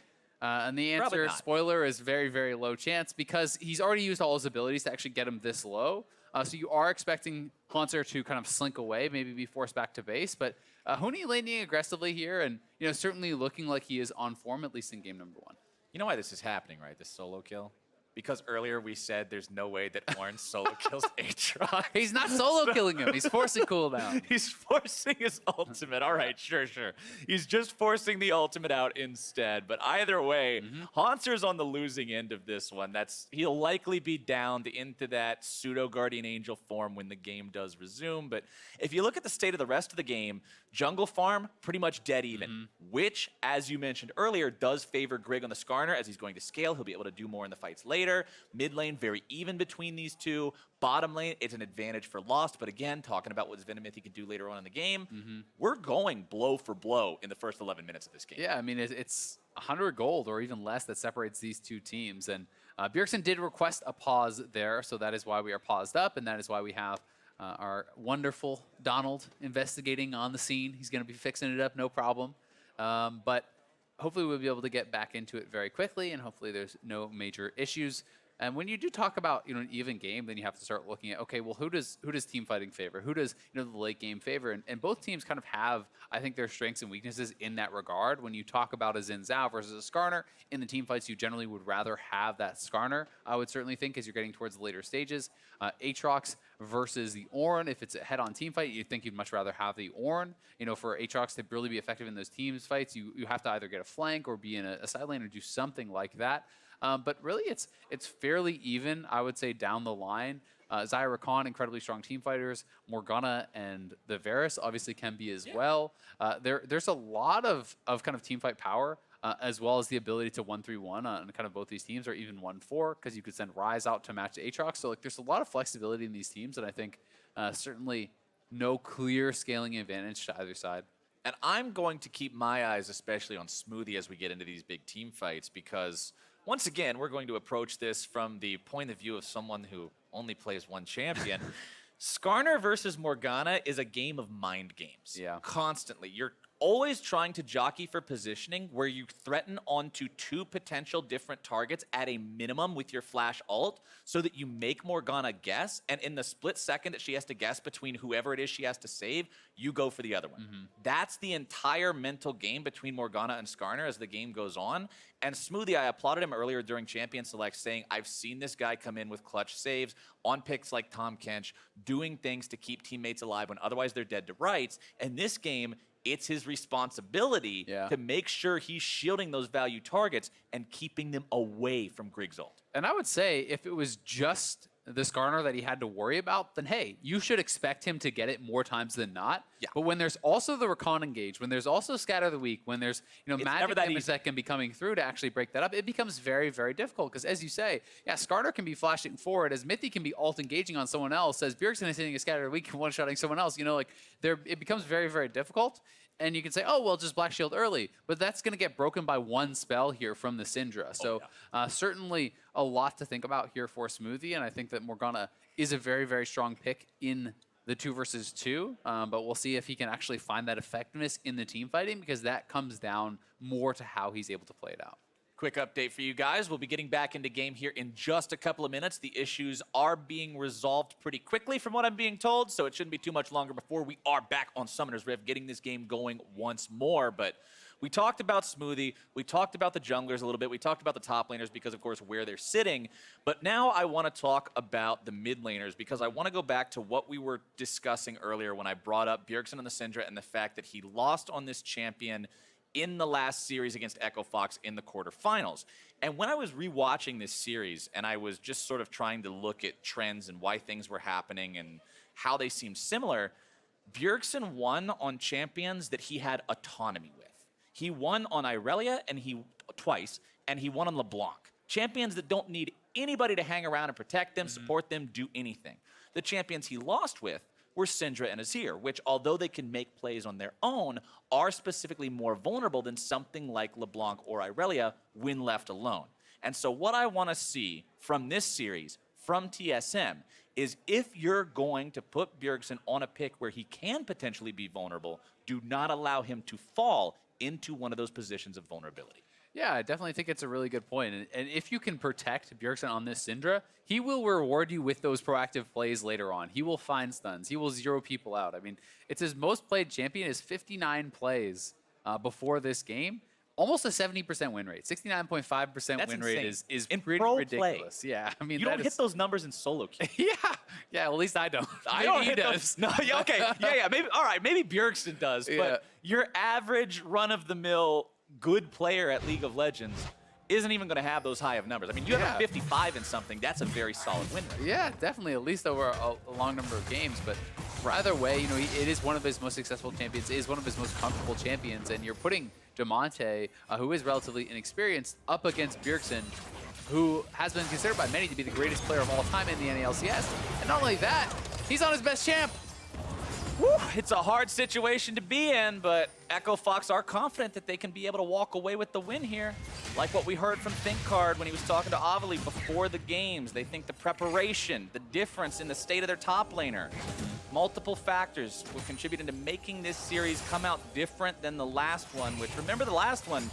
And the answer, spoiler, is very, very low chance because he's already used all his abilities to actually get him this low. So you are expecting Hauntzer to kind of slink away, maybe be forced back to base. But Huni laning aggressively here and certainly looking like he is on form, at least in game number 1. You know why this is happening, right? This solo kill? Because earlier we said there's no way that Ornn solo kills Aatrox. He's not solo killing him. He's forcing cooldown. He's forcing his ultimate. All right, sure. He's just forcing the ultimate out instead. But either way, Hauntzer's on the losing end of this one. He'll likely be downed into that pseudo Guardian Angel form when the game does resume. But if you look at the state of the rest of the game, jungle farm pretty much dead even, which, as you mentioned earlier, does favor Grig on the Skarner as he's going to scale. He'll be able to do more in the fights later. Mid lane, very even between these two. Bottom lane, it's an advantage for Lost. But again, talking about what Zven and Mithy can do later on in the game, we're going blow for blow in the first 11 minutes of this game. Yeah, I mean, it's 100 gold or even less that separates these two teams. And Bjergsen did request a pause there, so that is why we are paused up, and that is why we have our wonderful Donald investigating on the scene. He's going to be fixing it up, no problem. But hopefully we'll be able to get back into it very quickly, and hopefully there's no major issues. And when you do talk about an even game, then you have to start looking at, okay, well, who does team fighting favor? Who does the late game favor? And both teams kind of have, I think, their strengths and weaknesses in that regard. When you talk about a Zhao versus a Skarner, in the team fights, you generally would rather have that Skarner, I would certainly think, as you're getting towards the later stages. Aatrox versus the Ornn, if it's a head-on team fight, you'd think you'd much rather have the Ornn. For Aatrox to really be effective in those teams fights, you have to either get a flank or be in a side lane or do something like that. But really, it's fairly even, I would say, down the line. Xayah, Rakan, incredibly strong team fighters. Morgana and the Varus obviously can be as well. There's a lot of kind of team fight power, as well as the ability to 1-3-1 on kind of both these teams, or even 1-4, because you could send Ryze out to match Aatrox. So there's a lot of flexibility in these teams, and I think certainly no clear scaling advantage to either side. And I'm going to keep my eyes especially on Smoothie as we get into these big team fights, because once again, we're going to approach this from the point of view of someone who only plays one champion. Skarner versus Morgana is a game of mind games. Yeah. Constantly. You're always trying to jockey for positioning where you threaten onto two potential different targets at a minimum with your flash ult so that you make Morgana guess, and in the split second that she has to guess between whoever it is she has to save, you go for the other one. That's the entire mental game between Morgana and Skarner as the game goes on. And Smoothie, I applauded him earlier during Champion Select, saying, I've seen this guy come in with clutch saves on picks like Tom Kench, doing things to keep teammates alive when otherwise they're dead to rights. And this game, it's his responsibility to make sure he's shielding those value targets and keeping them away from Grig's ult. And I would say if it was just the Skarner that he had to worry about, then hey, you should expect him to get it more times than not. Yeah. But when there's also the Rakan engage, when there's also Scatter the Weak, when there's magic damage that can be coming through to actually break that up, it becomes very, very difficult. Because as you say, yeah, Skarner can be flashing forward, as Mithy can be ult engaging on someone else, as Bjergsen is hitting a Scatter the Weak and one-shotting someone else. It becomes very, very difficult. And you can say, oh, well, just Black Shield early. But that's going to get broken by one spell here from the Syndra. So certainly a lot to think about here for Smoothie. And I think that Morgana is a very, very strong pick in the 2 versus 2. But we'll see if he can actually find that effectiveness in the team fighting, because that comes down more to how he's able to play it out. Quick update for you guys. We'll be getting back into game here in just a couple of minutes. The issues are being resolved pretty quickly from what I'm being told, so it shouldn't be too much longer before we are back on Summoner's Rift, getting this game going once more. But we talked about Smoothie. We talked about the junglers a little bit. We talked about the top laners because, of course, where they're sitting. But now I want to talk about the mid laners, because I want to go back to what we were discussing earlier when I brought up Bjergsen and the Syndra and the fact that he lost on this champion in the last series against Echo Fox in the quarterfinals. And when I was rewatching this series and I was just sort of trying to look at trends and why things were happening and how they seemed similar, Bjergsen won on champions that he had autonomy with. He won on Irelia twice, and he won on LeBlanc. Champions that don't need anybody to hang around and protect them, support them, do anything. The champions he lost with were Syndra and Azir, which, although they can make plays on their own, are specifically more vulnerable than something like LeBlanc or Irelia when left alone. And so what I want to see from this series, from TSM, is if you're going to put Bjergsen on a pick where he can potentially be vulnerable, do not allow him to fall into one of those positions of vulnerability. Yeah, I definitely think it's a really good point. And if you can protect Bjergsen on this Syndra, he will reward you with those proactive plays later on. He will find stuns. He will zero people out. I mean, it's his most played champion is 59 plays before this game. Almost a 70% win rate. 69.5% win rate is in pretty pro ridiculous. Play. Yeah, I mean, you don't hit those numbers in solo queue. yeah, at least I don't. I don't hit those. No, okay, yeah, maybe. All right, maybe Bjergsen does, but your average run-of-the-mill good player at League of Legends isn't even going to have those high of numbers. I mean, you have a 55 in something. That's a very solid win rate. Yeah, definitely, at least over a long number of games. But either way, you know, it is one of his most successful champions. It is one of his most comfortable champions, and you're putting Damonte, who is relatively inexperienced, up against Bjergsen, who has been considered by many to be the greatest player of all time in the NALCS. And not only that, he's on his best champ. Whew, it's a hard situation to be in, but Echo Fox are confident that they can be able to walk away with the win here. Like what we heard from ThinkCard when he was talking to Avali before the games. They think the preparation, the difference in the state of their top laner, multiple factors will contribute into making this series come out different than the last one, which, remember the last one,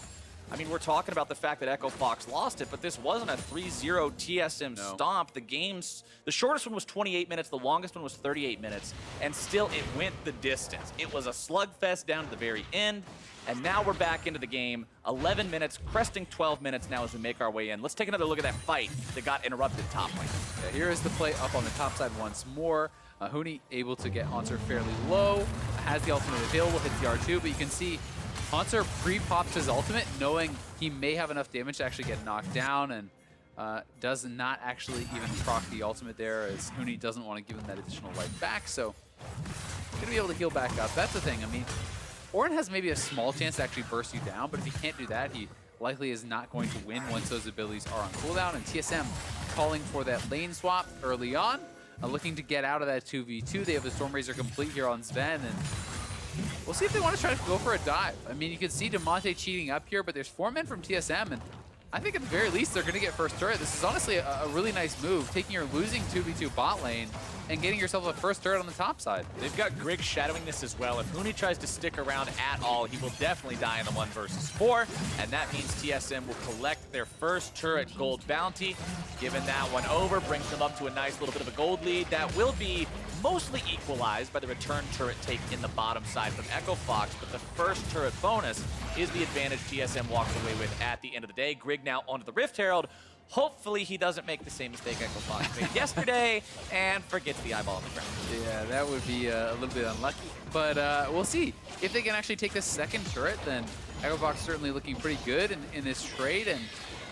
I mean, we're talking about the fact that Echo Fox lost it, but this wasn't a 3-0 TSM stomp. The shortest one was 28 minutes, the longest one was 38 minutes, and still it went the distance. It was a slugfest down to the very end, and now we're back into the game. 11 minutes, cresting 12 minutes now as we make our way in. Let's take another look at that fight that got interrupted top lane. Yeah, here is the play up on the top side once more. Huni able to get Hauntzer fairly low, has the ultimate available, hits the R2, but you can see Hauntzer pre-pops his ultimate, knowing he may have enough damage to actually get knocked down, and does not actually even proc the ultimate there, as Huni doesn't want to give him that additional life back, so gonna be able to heal back up. That's the thing. I mean, Ornn has maybe a small chance to actually burst you down, but if he can't do that, he likely is not going to win once those abilities are on cooldown, and TSM calling for that lane swap early on, looking to get out of that 2v2. They have the Stormrazor complete here on Zven, and we'll see if they want to try to go for a dive. I mean, you can see Damonte cheating up here, but there's 4 men from TSM, and I think at the very least they're going to get first turret. This is honestly a really nice move, taking your losing 2v2 bot lane and getting yourself a first turret on the top side. They've got Grig shadowing this as well. If Huni tries to stick around at all, he will definitely die in the 1 versus 4, and that means TSM will collect their first turret gold bounty. Giving that one over brings them up to a nice little bit of a gold lead. That will be mostly equalized by the return turret take in the bottom side from Echo Fox, but the first turret bonus is the advantage TSM walks away with at the end of the day. Grig now onto the Rift Herald. Hopefully he doesn't make the same mistake Echo Fox made yesterday and forgets the eyeball on the ground. Yeah, that would be a little bit unlucky, but we'll see. If they can actually take the second turret, then Echo Fox certainly looking pretty good in this trade, and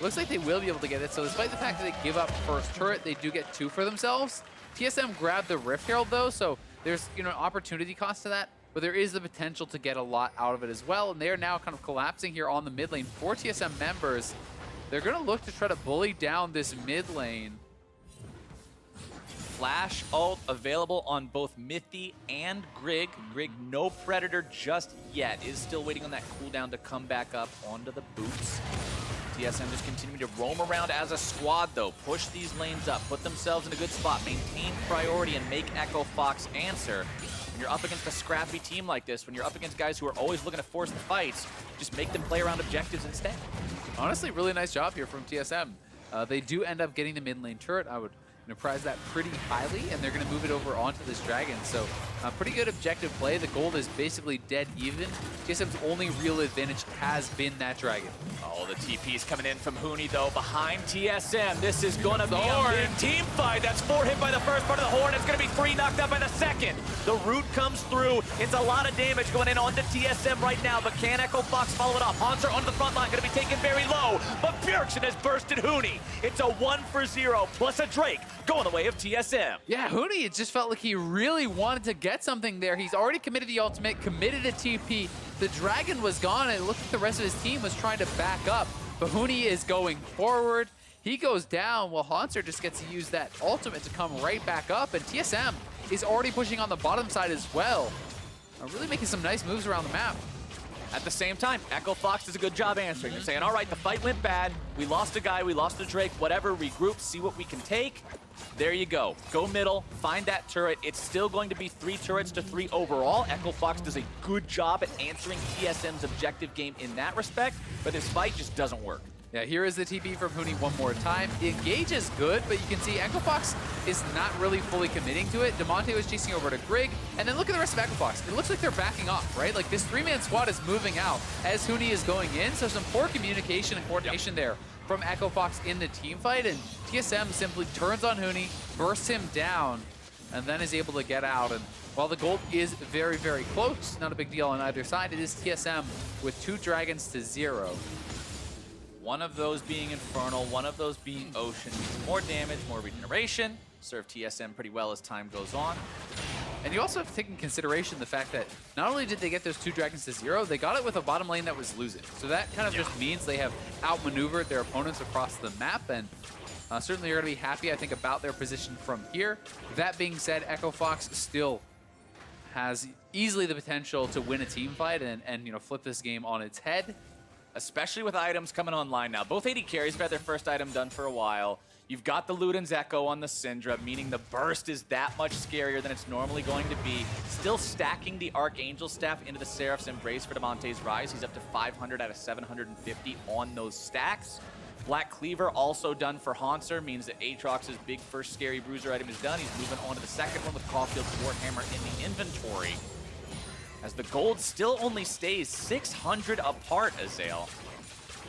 looks like they will be able to get it. So despite the fact that they give up first turret, they do get 2 for themselves. TSM grabbed the Rift Herald though, so there's an opportunity cost to that, but there is the potential to get a lot out of it as well, and they are now kind of collapsing here on the mid lane. 4 TSM members. They're going to look to try to bully down this mid lane. Flash ult available on both Mithy and Grig. Grig, no Predator just yet. Is still waiting on that cooldown to come back up onto the boots. TSM just continuing to roam around as a squad, though. Push these lanes up, put themselves in a good spot, maintain priority, and make Echo Fox answer. When you're up against a scrappy team like this, when you're up against guys who are always looking to force the fights, just make them play around objectives instead. Honestly, really nice job here from TSM. They do end up getting the mid lane turret. I would prize that pretty highly, and they're going to move it over onto this dragon. So pretty good objective play. The gold is basically dead even. TSM's only real advantage has been that dragon. Oh, the TP's coming in from Huni, though, behind TSM. This is going to be a big team fight. That's 4 hit by the first part of the Horn. It's going to be 3 knocked out by the second. The root comes through. It's a lot of damage going in onto TSM right now, but can Echo Fox follow it up? Hauntzer onto the front line, going to be taken very low, but Bjergsen has bursted Huni. It's a 1-for-0 plus a Drake going the way of TSM. Yeah, Huni, it just felt like he really wanted to get something there. He's already committed the ultimate, committed a TP. The dragon was gone, and it looked like the rest of his team was trying to back up. But Huni is going forward. He goes down while Hauntzer just gets to use that ultimate to come right back up. And TSM is already pushing on the bottom side as well. Really making some nice moves around the map. At the same time, Echo Fox does a good job answering. They're saying, all right, the fight went bad. We lost a guy, we lost a Drake, whatever, regroup, see what we can take. There you go. Go middle, find that turret. It's still going to be 3 turrets to 3 overall. Echo Fox does a good job at answering TSM's objective game in that respect, but this fight just doesn't work. Yeah, here is the TP from Huni one more time. The engage is good, but you can see Echo Fox is not really fully committing to it. Damonte was chasing over to Grig, and then look at the rest of Echo Fox. It looks like they're backing off, right? Like this 3-man squad is moving out as Huni is going in, so some poor communication and coordination there from Echo Fox in the team fight, and TSM simply turns on Huni, bursts him down, and then is able to get out. And while the gold is very, very close, not a big deal on either side, it is TSM with 2 dragons to 0. One of those being Infernal, one of those being Ocean. More damage, more regeneration. Serve TSM pretty well as time goes on. And you also have to take in consideration the fact that not only did they get those 2 dragons to 0, they got it with a bottom lane that was losing. So that kind of just means they have outmaneuvered their opponents across the map, and certainly you're going to be happy, I think, about their position from here. That being said, Echo Fox still has easily the potential to win a team fight and you know, flip this game on its head. Especially with items coming online now. Both AD carries have had their first item done for a while. You've got the Luden's Echo on the Syndra, meaning the burst is that much scarier than it's normally going to be. Still stacking the Archangel Staff into the Seraph's Embrace for Damonte's Ryze. He's up to 500 out of 750 on those stacks. Black Cleaver also done for Hauntzer, means that Aatrox's big first scary bruiser item is done. He's moving on to the second one with Caulfield's Warhammer in the inventory. As the gold still only stays 600 apart, Azael.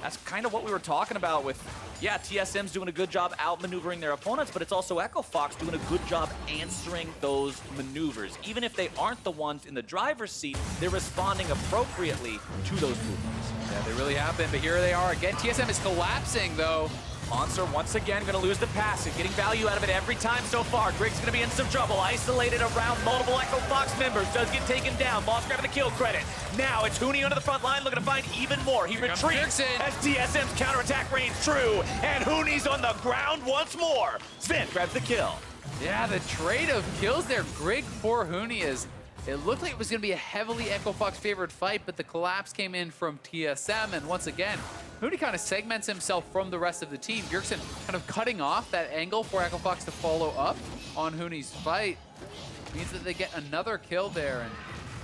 That's kind of what we were talking about with, yeah, TSM's doing a good job outmaneuvering their opponents, but it's also Echo Fox doing a good job answering those maneuvers. Even if they aren't the ones in the driver's seat, they're responding appropriately to those movements. Yeah, they really have been, but here they are again. TSM is collapsing, though. Hauntzer once again going to lose the passive, getting value out of it every time so far. Grig's going to be in some trouble, isolated around multiple Echo Fox members, does get taken down. Lost grabbing the kill credit. Now it's Huni onto the front line, looking to find even more. He retreats as TSM's counterattack reigns true, and Huni's on the ground once more. Zven grabs the kill. Yeah, the trade of kills there. Grig for Huni is, it looked like it was going to be a heavily Echo Fox favored fight, but the collapse came in from TSM, and once again, Huni kind of segments himself from the rest of the team. Bjergsen kind of cutting off that angle for Echo Fox to follow up on Huni's fight. Means that they get another kill there, and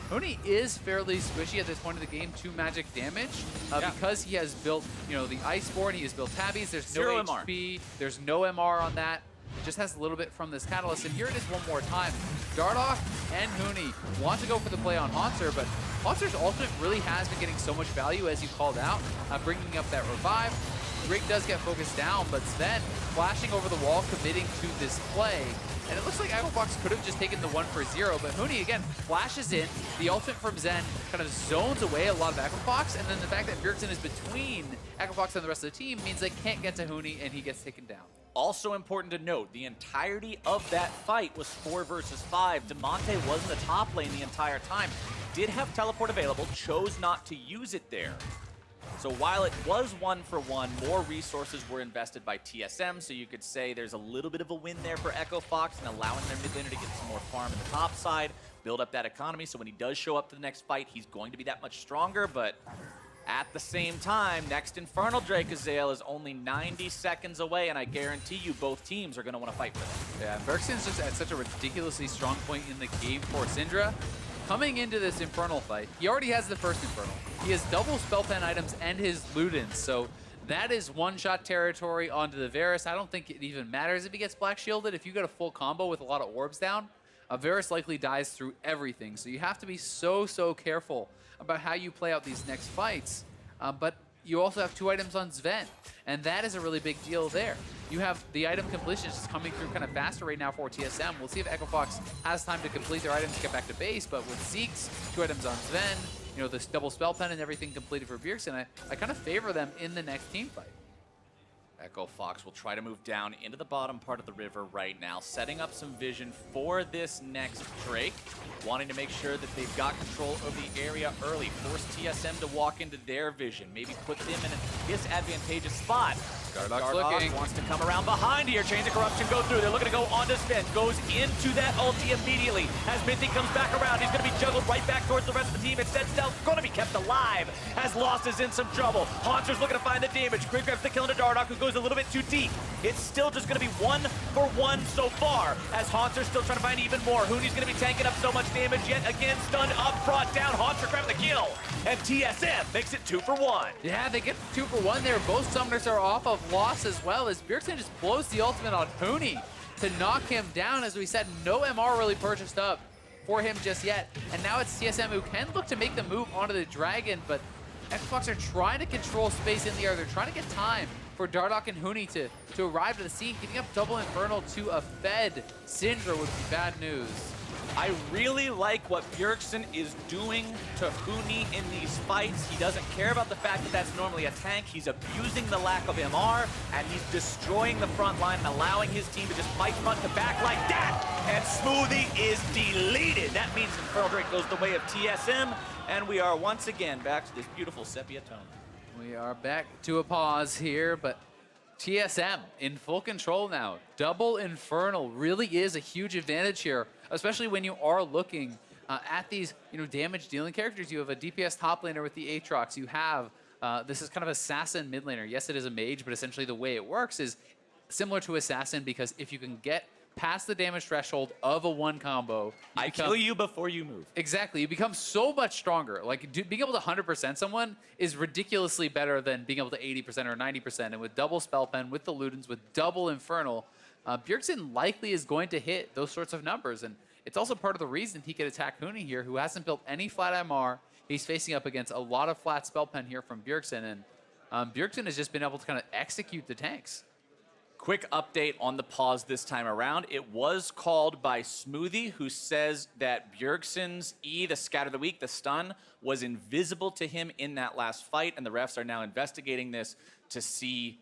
Huni is fairly squishy at this point of the game, 2 magic damage, because he has built, you know, the Iceborne, he has built tabbies, there's no HP, there's no MR on that. Just has a little bit from this Catalyst, and here it is one more time. Dardoch and Huni want to go for the play on Hauntzer, but Hauntzer's ultimate really has been getting so much value, as you called out, bringing up that revive. Grig does get focused down, but Zven flashing over the wall, committing to this play. And it looks like Echo Fox could have just taken the 1-for-0, but Huni, again, flashes in. The ultimate from Zven kind of zones away a lot of Echo Fox, and then the fact that Bjergsen is between Echo Fox and the rest of the team means they can't get to Huni, and he gets taken down. Also important to note, the entirety of that fight was 4 versus 5. Damonte was in the top lane the entire time. Did have teleport available, chose not to use it there. So while it was 1-for-1, more resources were invested by TSM, so you could say there's a little bit of a win there for Echo Fox and allowing their mid laner to get some more farm in the top side, build up that economy, so when he does show up to the next fight, he's going to be that much stronger, but at the same time, next Infernal Drake Azael is only 90 seconds away, and I guarantee you both teams are going to want to fight for it. Yeah, Bjergsen's just at such a ridiculously strong point in the game for Syndra. Coming into this Infernal fight, he already has the first Infernal. He has double spell pen items and his Ludens, so That is one-shot territory onto the Varus. I don't think it even matters if he gets black shielded. If you get a full combo with a lot of orbs down, Varus likely dies through everything. So you have to be so careful about how you play out these next fights. But you also have 2 items on Zven, and that is a really big deal there. You have the item completion just coming through kind of faster right now for TSM. We'll see if Echo Fox has time to complete their items to get back to base, but with Zeke's 2 items on Zven, you know, this double spell pen and everything completed for Bjergsen, I kind of favor them in the next team fight. Echo Fox will try to move down into the bottom part of the river right now, setting up some vision for this next Drake, wanting to make sure that they've got control over the area early, force TSM to walk into their vision, maybe put them in a disadvantageous spot. Dardoch wants to come around behind here, Chains of Corruption go through, they're looking to go onto Zven, goes into that ulti immediately. As Mithy comes back around, he's going to be juggled right back towards the rest of the team. Instead, Stealth going to be kept alive, as Lost is in some trouble. Hauntzer's looking to find the damage. Grig grabs the kill into Dardoch, who goes a little bit too deep. It's still just going to be 1-for-1 so far, as Hauntzer's still trying to find even more. Huni's going to be tanking up so much damage yet again, stunned up front, down. Hauntzzer grabbing the kill, and TSM makes it 2-for-1. Yeah, they get 2-for-1 there. Both summoners are off of Loss as well, as Bjergsen just blows the ultimate on Huni to knock him down. As we said, no MR really purchased up for him just yet. And now it's TSM who can look to make the move onto the Dragon, but Echo Fox are trying to control space in the air. They're trying to get time for Dardoch and Huni to arrive to the scene. Getting up double Infernal to a fed Syndra would be bad news. I really like what Bjergsen is doing to Huni in these fights. He doesn't care about the fact that that's normally a tank. He's abusing the lack of MR, and he's destroying the front line and allowing his team to just fight front to back like that. And Smoothie is deleted. That means Infernal Drake goes the way of TSM, and we are once again back to this beautiful sepia tone. We are back to a pause here, but TSM in full control now. Double Infernal really is a huge advantage here, especially when you are looking at these damage dealing characters. You have a DPS top laner with the Aatrox. You have, this is kind of assassin mid laner. Yes, it is a mage, but essentially the way it works is similar to assassin, because if you can get past the damage threshold of a 1 combo, I kill you before you move. Exactly. You become so much stronger. Like, being able to 100% someone is ridiculously better than being able to 80% or 90%. And with double Spell Pen, with the Ludens, with double Infernal, Bjergsen likely is going to hit those sorts of numbers. And it's also part of the reason he could attack Huni here, who hasn't built any flat MR. He's facing up against a lot of flat Spell Pen here from Bjergsen. And Bjergsen has just been able to kind of execute the tanks. Quick update on the pause this time around. It was called by Smoothie, who says that Bjergsen's E, the Scatter the Weak, the stun, was invisible to him in that last fight, and the refs are now investigating this to see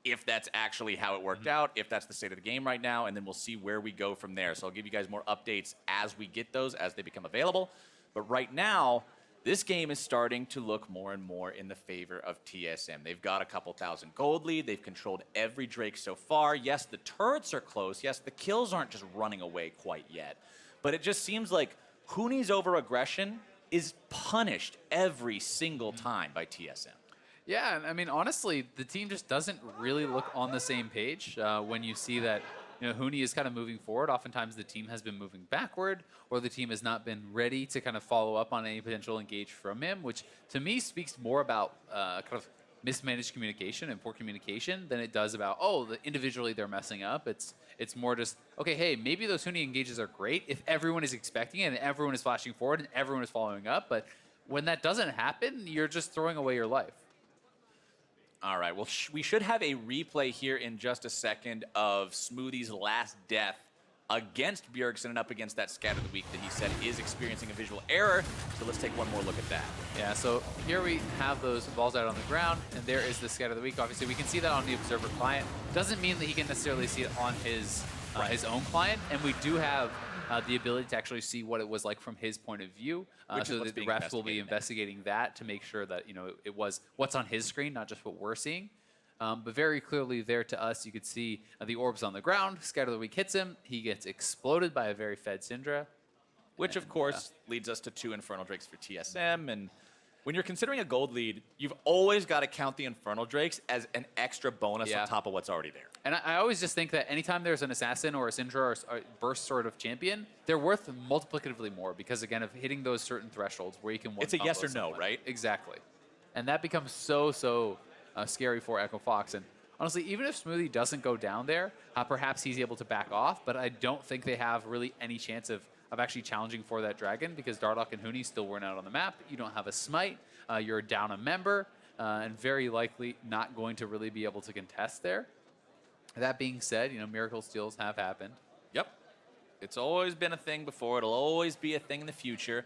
if that's actually how it worked out, if that's the state of the game right now, and then we'll see where we go from there. So I'll give you guys more updates as we get those, as they become available. But right now, this game is starting to look more and more in the favor of TSM. They've got a couple thousand gold lead. They've controlled every Drake so far. Yes, the turrets are close. Yes, the kills aren't just running away quite yet. But it just seems like Huni's over-aggression is punished every single time by TSM. Yeah, I mean, honestly, the team just doesn't really look on the same page when you see that Huni is kind of moving forward. Oftentimes the team has been moving backward, or the team has not been ready to kind of follow up on any potential engage from him, which to me speaks more about kind of mismanaged communication and poor communication than it does about, individually they're messing up. It's more just, okay, hey, maybe those Huni engages are great if everyone is expecting it and everyone is flashing forward and everyone is following up, but when that doesn't happen, you're just throwing away your life. All right, well, we should have a replay here in just a second of Smoothie's last death against Bjergsen and up against that Scatter of the Weak that he said is experiencing a visual error. So let's take one more look at that. Yeah, so here we have those balls out on the ground, and there is the Scatter of the Weak. Obviously, we can see that on the Observer client. Doesn't mean that he can necessarily see it on his own client, and we do have the ability to actually see what it was like from his point of view. So the refs will be investigating that to make sure that it was what's on his screen, not just what we're seeing. But very clearly there to us, you could see the orbs on the ground. Scatter the Weak hits him. He gets exploded by a very fed Syndra. Which, of course, leads us to 2 Infernal Drakes for TSM. And when you're considering a gold lead, you've always got to count the Infernal Drakes as an extra bonus on top of what's already there. And I always just think that anytime there's an assassin or a Syndra or a burst sort of champion, they're worth multiplicatively more because, again, of hitting those certain thresholds where you can It's a yes or no, right? Exactly. And that becomes so scary for Echo Fox. And honestly, even if Smoothie doesn't go down there, perhaps he's able to back off, but I don't think they have really any chance of actually challenging for that dragon because Dardoch and Huni still weren't out on the map. You don't have a smite, you're down a member, and very likely not going to really be able to contest there. That being said, miracle steals have happened. Yep. It's always been a thing before. It'll always be a thing in the future.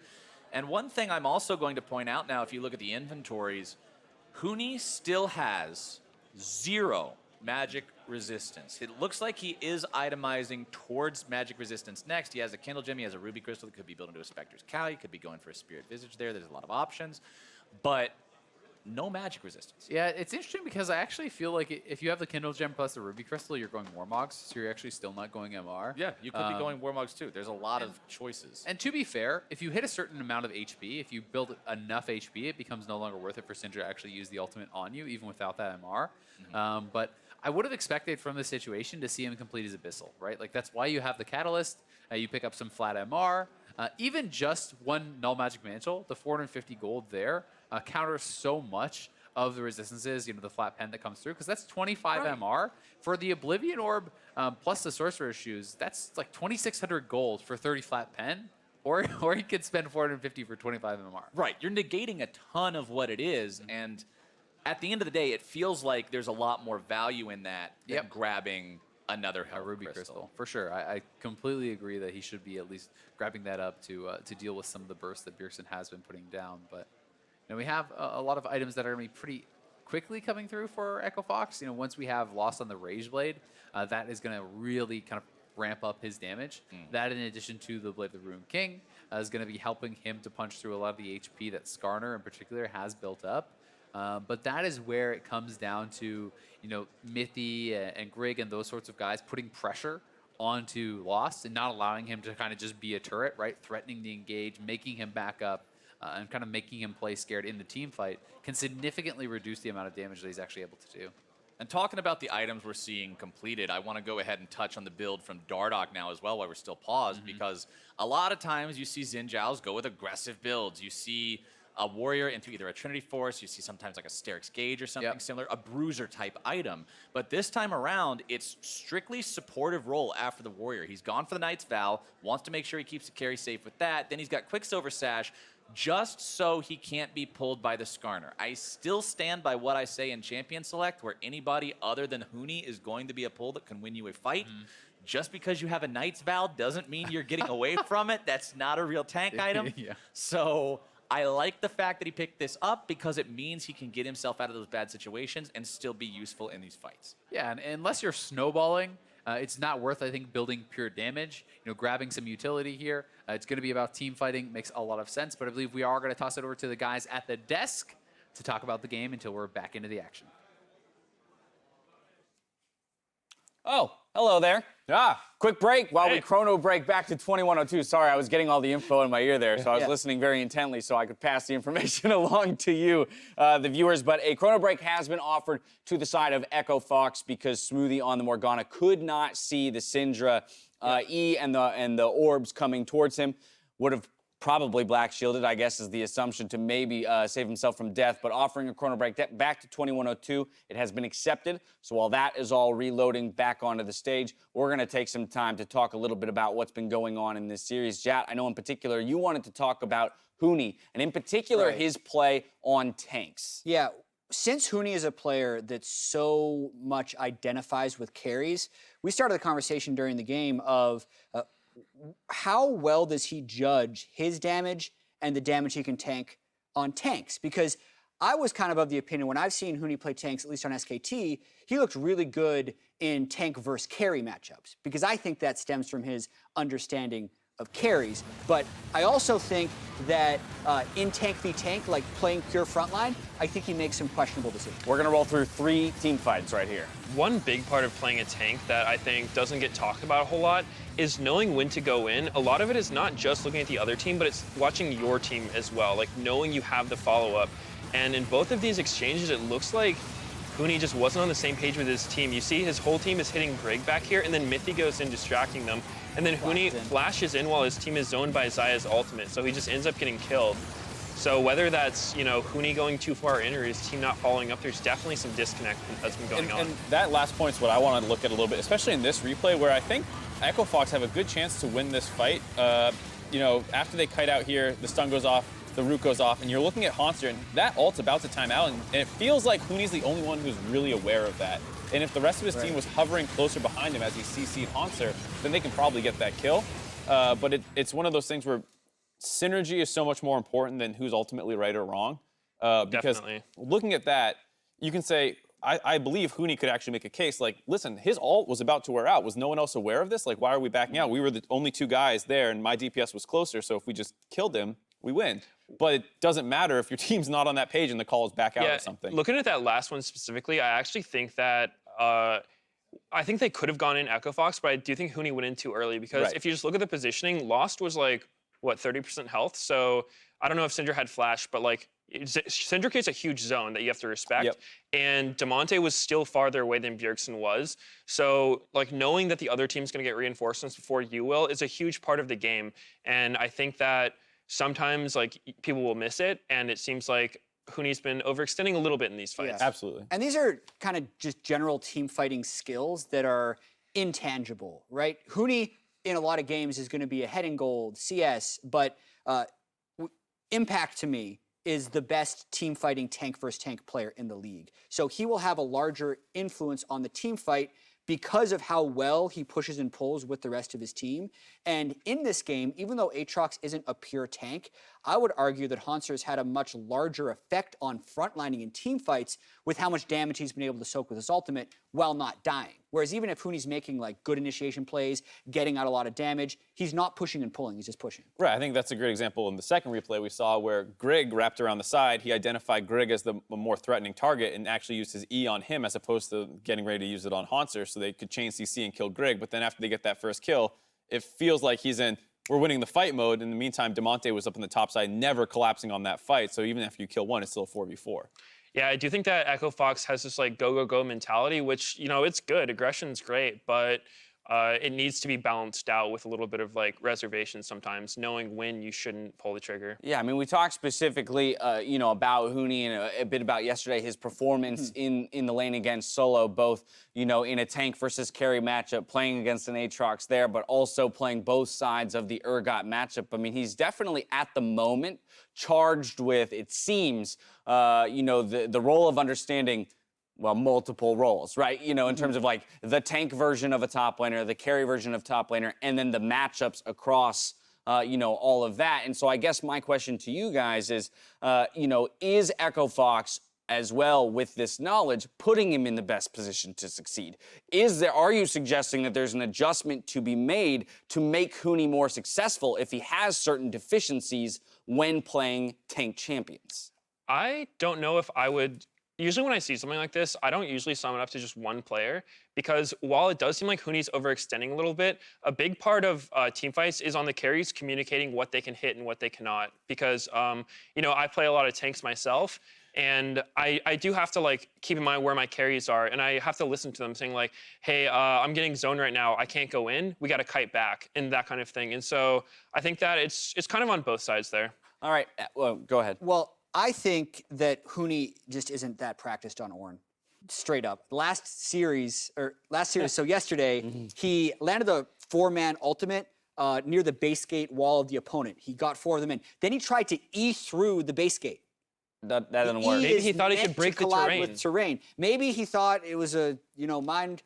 And one thing I'm also going to point out now, if you look at the inventories, Huni still has 0 magic resistance. It looks like he is itemizing towards magic resistance next. He has a Kindle Gem, he has a Ruby Crystal that could be built into a Spectre's Cali, could be going for a Spirit Visage there. There's a lot of options, but no magic resistance. Yeah, it's interesting because I actually feel like if you have the Kindle Gem plus the Ruby Crystal, you're going Warmogs, so you're actually still not going MR. Yeah, you could be going Warmogs too. There's a lot of choices. And to be fair, if you hit a certain amount of HP, if you build enough HP, it becomes no longer worth it for Syndra to actually use the ultimate on you, even without that MR. But I would have expected from this situation to see him complete his Abyssal, right? Like, that's why you have the Catalyst. You pick up some flat MR. Even just one Null Magic Mantle, the 450 gold there, counters so much of the resistances, the flat pen that comes through, because that's 25 MR. For the Oblivion Orb plus the Sorcerer's Shoes, that's like 2,600 gold for 30 flat pen, or you could spend 450 for 25 MR. Right, you're negating a ton of what it is, and at the end of the day, it feels like there's a lot more value in that than grabbing another Ruby Crystal. For sure. I completely agree that he should be at least grabbing that up to deal with some of the bursts that Bjergsen has been putting down. But we have a lot of items that are going to be pretty quickly coming through for Echo Fox. Once we have Lost on the Rage Blade, that is going to really kind of ramp up his damage. That, in addition to the Blade of the Ruined King, is going to be helping him to punch through a lot of the HP that Skarner in particular has built up. But that is where it comes down to, Mithy and Grig and those sorts of guys putting pressure onto Lost and not allowing him to kind of just be a turret, right? Threatening the engage, making him back up, and kind of making him play scared in the team fight can significantly reduce the amount of damage that he's actually able to do. And talking about the items we're seeing completed, I want to go ahead and touch on the build from Dardoch now as well while we're still paused, because a lot of times you see Xin Zhao's go with aggressive builds. You see a warrior into either a Trinity Force, you see sometimes like a Sterix Gauge or something similar, a bruiser type item. But this time around, it's strictly supportive role after the warrior. He's gone for the Knight's Vow, wants to make sure he keeps the carry safe with that. Then he's got Quicksilver Sash, just so he can't be pulled by the Skarner. I still stand by what I say in Champion Select, where anybody other than Huni is going to be a pull that can win you a fight. Just because you have a Knight's Vow doesn't mean you're getting away from it. That's not a real tank item. So I like the fact that he picked this up because it means he can get himself out of those bad situations and still be useful in these fights. Yeah, and unless you're snowballing, it's not worth, I think, building pure damage. Grabbing some utility here. It's going to be about team fighting. Makes a lot of sense. But I believe we are going to toss it over to the guys at the desk to talk about the game until we're back into the action. Oh, hello there. Quick break while we chrono break back to 2102. Sorry, I was getting all the info in my ear there, so I was listening very intently so I could pass the information along to you, the viewers. But a chrono break has been offered to the side of Echo Fox because Smoothie on the Morgana could not see the Syndra E and the orbs coming towards him. Would have probably black shielded, I guess, is the assumption to maybe save himself from death, but offering a chrono break back to 2102, it has been accepted. So while that is all reloading back onto the stage, we're going to take some time to talk a little bit about what's been going on in this series. Jat, I know in particular you wanted to talk about Huni, and in particular his play on tanks. Yeah. Since Huni is a player that so much identifies with carries, we started the conversation during the game of how well does he judge his damage and the damage he can tank on tanks? Because I was kind of the opinion when I've seen Huni play tanks, at least on SKT, he looked really good in tank versus carry matchups, because I think that stems from his understanding of carries. But I also think that in tank v tank, like playing pure frontline, I think he makes some questionable decisions. We're going to roll through 3 team fights right here. One big part of playing a tank that I think doesn't get talked about a whole lot is knowing when to go in. A lot of it is not just looking at the other team, but it's watching your team as well, like knowing you have the follow-up. And in both of these exchanges, it looks like Huni just wasn't on the same page with his team. You see his whole team is hitting Grig back here, and then Mithy goes in distracting them. And then Huni flashes in while his team is zoned by Xayah's ultimate, so he just ends up getting killed. So whether that's, Huni going too far in or his team not following up, there's definitely some disconnect that's been going on. And that last point's what I want to look at a little bit, especially in this replay where I think Echo Fox have a good chance to win this fight. After they kite out here, the stun goes off, the root goes off, and you're looking at Hauntzer, and that ult's about to time out, and it feels like Huni's the only one who's really aware of that. And if the rest of his team was hovering closer behind him as he CC'd Hauntzer, then they can probably get that kill. But it's one of those things where synergy is so much more important than who's ultimately right or wrong. Because Definitely. looking at that, you can say, I believe Huni could actually make a case like, listen, his ult was about to wear out. Was no one else aware of this? Like, why are we backing out? We were the only 2 guys there, and my DPS was closer, so if we just killed him, we win. But it doesn't matter if your team's not on that page and the call is back out or something. Looking at that last one specifically, I actually think that I think they could have gone in Echo Fox, but I do think Huni went in too early because if you just look at the positioning, Lost was like, what, 30% health? So I don't know if Syndra had flash, but like, Syndra creates a huge zone that you have to respect, and Damonte was still farther away than Bjergsen was. So, like, knowing that the other team's going to get reinforcements before you will is a huge part of the game, and I think that sometimes, like, people will miss it, and it seems like Huni's been overextending a little bit in these fights. Yeah. Absolutely. And these are kind of just general team fighting skills that are intangible, right? Huni, in a lot of games, is going to be a head and gold, CS, but Impact, to me, is the best team fighting tank versus tank player in the league. So he will have a larger influence on the team fight because of how well he pushes and pulls with the rest of his team. And in this game, even though Aatrox isn't a pure tank, I would argue that Hauntzer has had a much larger effect on frontlining in team fights with how much damage he's been able to soak with his ultimate while not dying. Whereas even if Huni's making like good initiation plays, getting out a lot of damage, he's not pushing and pulling, he's just pushing. Right, I think that's a great example in the second replay we saw where Grig wrapped around the side. He identified Grig as the more threatening target and actually used his E on him as opposed to getting ready to use it on Hauntzer so they could chain CC and kill Grig. But then after they get that first kill, it feels like he's in, we're winning the fight mode. In the meantime, Damonte was up in the top side, never collapsing on that fight. So even after you kill one, it's still a 4v4. Yeah, I do think that Echo Fox has this like go, go, go mentality, which, it's good. Aggression's great, but it needs to be balanced out with a little bit of like reservation sometimes, knowing when you shouldn't pull the trigger. Yeah, I mean, we talked specifically, about Huni and a bit about yesterday, his performance in the lane against Solo, both, in a tank versus carry matchup, playing against an Aatrox there, but also playing both sides of the Urgot matchup. I mean, he's definitely at the moment charged with, it seems, the role of understanding, well, multiple roles, right? In terms of like the tank version of a top laner, the carry version of top laner, and then the matchups across, all of that. And so I guess my question to you guys is, is Echo Fox as well with this knowledge putting him in the best position to succeed? Are you suggesting that there's an adjustment to be made to make Huni more successful if he has certain deficiencies when playing tank champions? I don't know if I would. Usually when I see something like this, I don't usually sum it up to just one player because while it does seem like Huni's overextending a little bit, a big part of team fights is on the carries communicating what they can hit and what they cannot. Because, I play a lot of tanks myself, and I do have to like keep in mind where my carries are, and I have to listen to them saying like, hey, I'm getting zoned right now, I can't go in, we got to kite back, and that kind of thing. And so I think that it's kind of on both sides there. All right, well, go ahead. Well, I think that Huni just isn't that practiced on Ornn. Straight up. Last series, so yesterday, he landed the 4-man ultimate near the base gate wall of the opponent. He got 4 of them in. Then he tried to E through the base gate. That doesn't work. Maybe he thought he could break the terrain. With terrain. Maybe he thought it was a, mind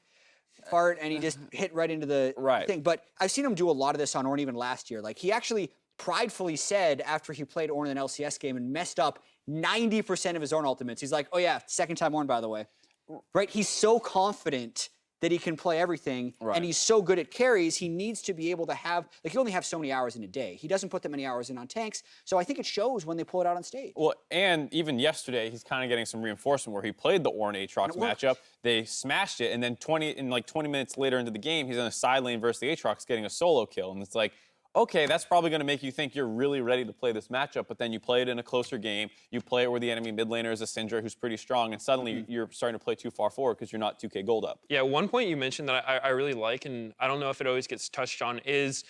fart and he just hit right into the thing. But I've seen him do a lot of this on Ornn even last year. Like, he actually pridefully said after he played Ornn in an LCS game and messed up 90% of his own ultimates. He's like, oh yeah, second time Ornn, by the way. Right? He's so confident that he can play everything, and he's so good at carries, he needs to be able to have, like, you only have so many hours in a day. He doesn't put that many hours in on tanks, so I think it shows when they pull it out on stage. Well, and even yesterday, he's kind of getting some reinforcement where he played the Ornn Aatrox matchup. They smashed it, and then 20 minutes later into the game, he's in a side lane versus the Aatrox getting a solo kill, and it's like, okay, that's probably going to make you think you're really ready to play this matchup, but then you play it in a closer game, you play it where the enemy mid laner is a Syndra who's pretty strong, and suddenly you're starting to play too far forward because you're not 2K gold up. Yeah, one point you mentioned that I really like, and I don't know if it always gets touched on, is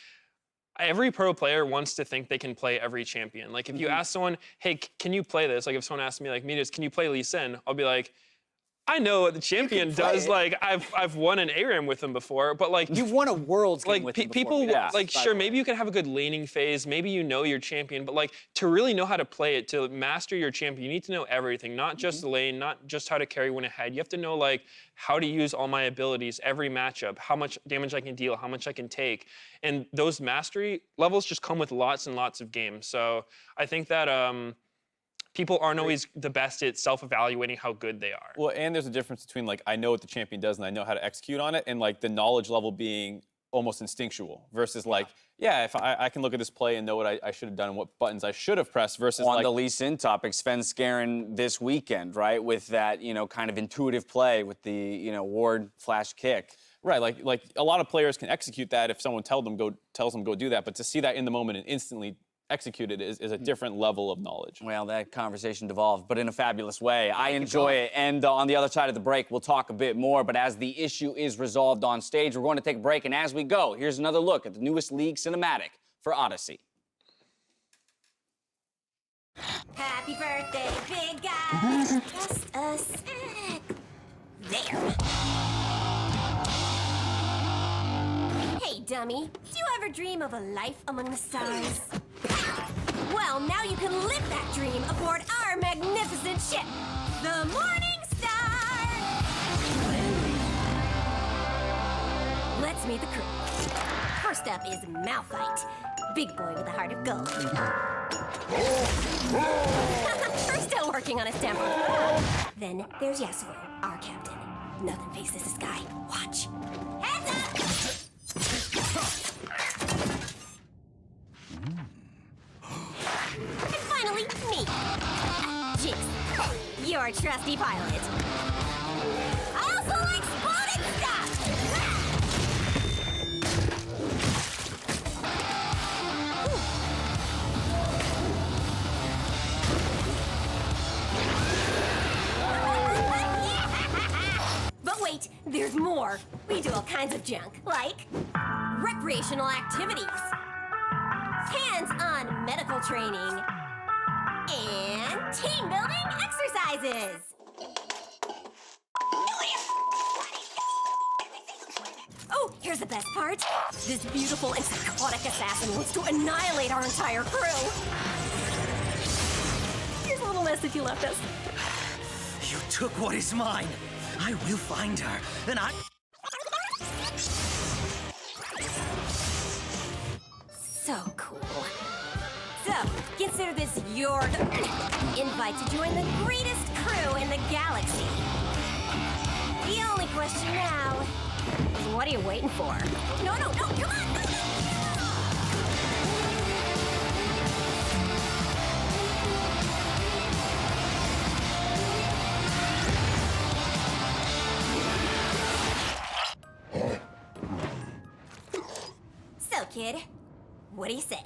every pro player wants to think they can play every champion. Like, if you ask someone, hey, can you play this? Like, if someone asks me, like, Midas, can you play Lee Sin? I'll be like, I know what the champion does. Like, I've won an ARAM with him before, but like you've won a Worlds game with him people before. like sure, maybe you can have a good laning phase, maybe you know your champion, but like to really know how to play it, to master your champion, you need to know everything, not just the lane, not just how to carry one ahead. You have to know like how to use all my abilities, every matchup, how much damage I can deal, how much I can take, and those mastery levels just come with lots and lots of games. So I think that people aren't always the best at self-evaluating how good they are. Well, and there's a difference between like I know what the champion does and I know how to execute on it, and like the knowledge level being almost instinctual versus like, yeah, if I can look at this play and know what I should have done and what buttons I should have pressed versus on like the Lee Sin topic, Sven Skarner this weekend, right, with that kind of intuitive play with the ward flash kick. Right, like a lot of players can execute that if someone tells them go do that, but to see that in the moment and instantly executed is a different level of knowledge. Well, that conversation devolved, but in a fabulous way. I enjoy it. And on the other side of the break, we'll talk a bit more. But as the issue is resolved on stage, we're going to take a break. And as we go, here's another look at the newest league cinematic for Odyssey. Happy birthday, big guy. Just a sec. There. Hey, dummy. Do you ever dream of a life among the stars? Well, now you can live that dream aboard our magnificent ship, the Morning Star! Let's meet the crew. First up is Malphite, big boy with a heart of gold. We're still working on his temper. Then there's Yasuo, our captain. Nothing faces this guy. Watch. Heads up! And finally, me. Jinx, your trusty pilot. I also like exploding stuff! But wait, there's more. We do all kinds of junk, like recreational activities, hands-on medical training, and team-building exercises. Oh, here's the best part. This beautiful and psychotic assassin wants to annihilate our entire crew. Here's a little message you left us. You took what is mine. I will find her, and I... So cool. So, consider this your invite to join the greatest crew in the galaxy. The only question now is what are you waiting for? No, come on! No. So, kid, what do you say?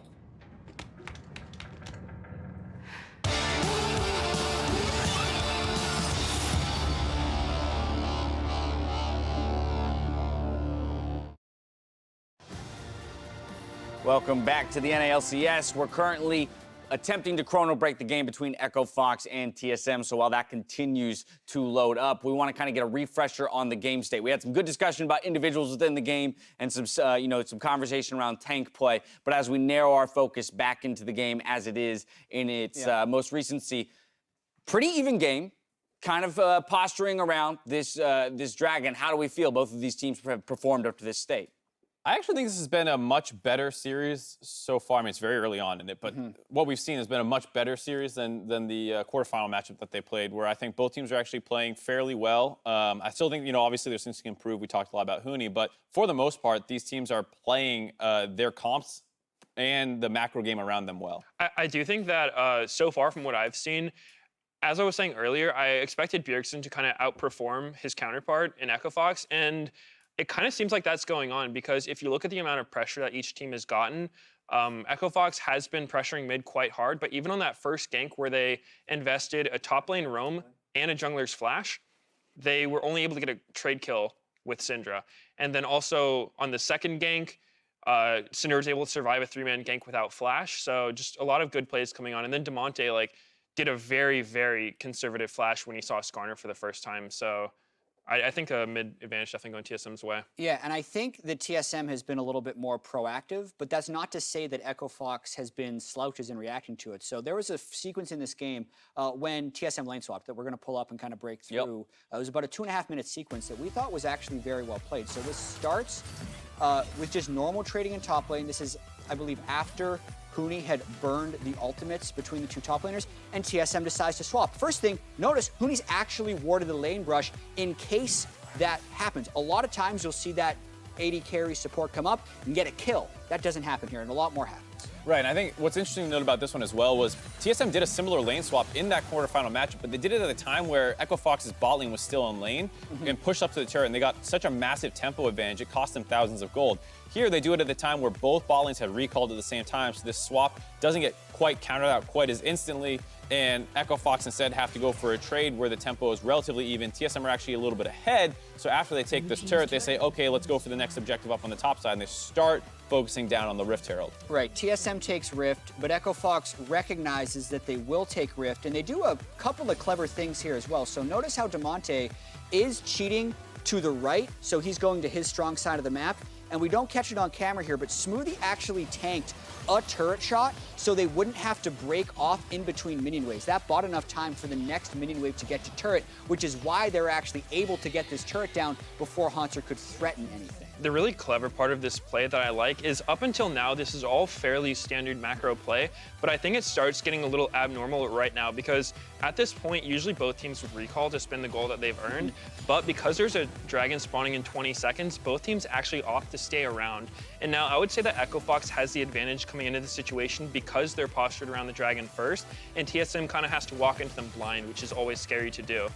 Welcome back to the NALCS. We're currently attempting to chrono break the game between Echo Fox and TSM. So while that continues to load up, we want to kind of get a refresher on the game state. We had some good discussion about individuals within the game and some, some conversation around tank play. But as we narrow our focus back into the game as it is in its most recency, pretty even game. Kind of posturing around this dragon. How do we feel both of these teams have performed up to this state? I actually think this has been a much better series so far. I mean, it's very early on in it, but what we've seen has been a much better series than the quarterfinal matchup that they played, where I think both teams are actually playing fairly well. I still think, obviously there's things to improve. We talked a lot about Huni, but for the most part, these teams are playing their comps and the macro game around them well. I do think that so far from what I've seen, as I was saying earlier, I expected Bjergsen to kind of outperform his counterpart in Echo Fox, and it kind of seems like that's going on, because if you look at the amount of pressure that each team has gotten, Echo Fox has been pressuring mid quite hard, but even on that first gank where they invested a top lane roam and a jungler's flash, they were only able to get a trade kill with Syndra. And then also on the second gank, Syndra was able to survive a 3-man gank without flash, so just a lot of good plays coming on. And then Damonte like did a very, very conservative flash when he saw Skarner for the first time. So I think a mid advantage definitely going TSM's way. Yeah, and I think that TSM has been a little bit more proactive, but that's not to say that Echo Fox has been slouches in reacting to it. So there was a sequence in this game when TSM lane swapped that we're going to pull up and kind of break through. It was about a 2.5-minute sequence that we thought was actually very well played. So this starts with just normal trading in top lane. This is, I believe, after Huni had burned the ultimates between the two top laners, and TSM decides to swap. First thing, notice Huni's actually warded the lane brush in case that happens. A lot of times you'll see that AD carry support come up and get a kill. That doesn't happen here, and a lot more happens. Right, and I think what's interesting to note about this one as well was TSM did a similar lane swap in that quarterfinal matchup, but they did it at a time where Echo Fox's bot lane was still in lane and pushed up to the turret, and they got such a massive tempo advantage, it cost them thousands of gold. Here, they do it at the time where both bot lanes had recalled at the same time, so this swap doesn't get quite countered out quite as instantly, and Echo Fox instead have to go for a trade where the tempo is relatively even. TSM are actually a little bit ahead, so after they take this turret, they say, okay, let's go for the next objective up on the top side, and they start focusing down on the Rift Herald. Right, TSM takes Rift, but Echo Fox recognizes that they will take Rift, and they do a couple of clever things here as well. So notice how Damonte is cheating to the right, so he's going to his strong side of the map, and we don't catch it on camera here, but Smoothie actually tanked a turret shot so they wouldn't have to break off in between minion waves. That bought enough time for the next minion wave to get to turret, which is why they're actually able to get this turret down before Hauntzer could threaten anything. The really clever part of this play that I like is up until now, this is all fairly standard macro play, but I think it starts getting a little abnormal right now because at this point, usually both teams would recall to spend the gold that they've earned, but because there's a dragon spawning in 20 seconds, both teams actually opt to stay around. And now I would say that Echo Fox has the advantage coming into the situation because they're postured around the dragon first, and TSM kind of has to walk into them blind, which is always scary to do.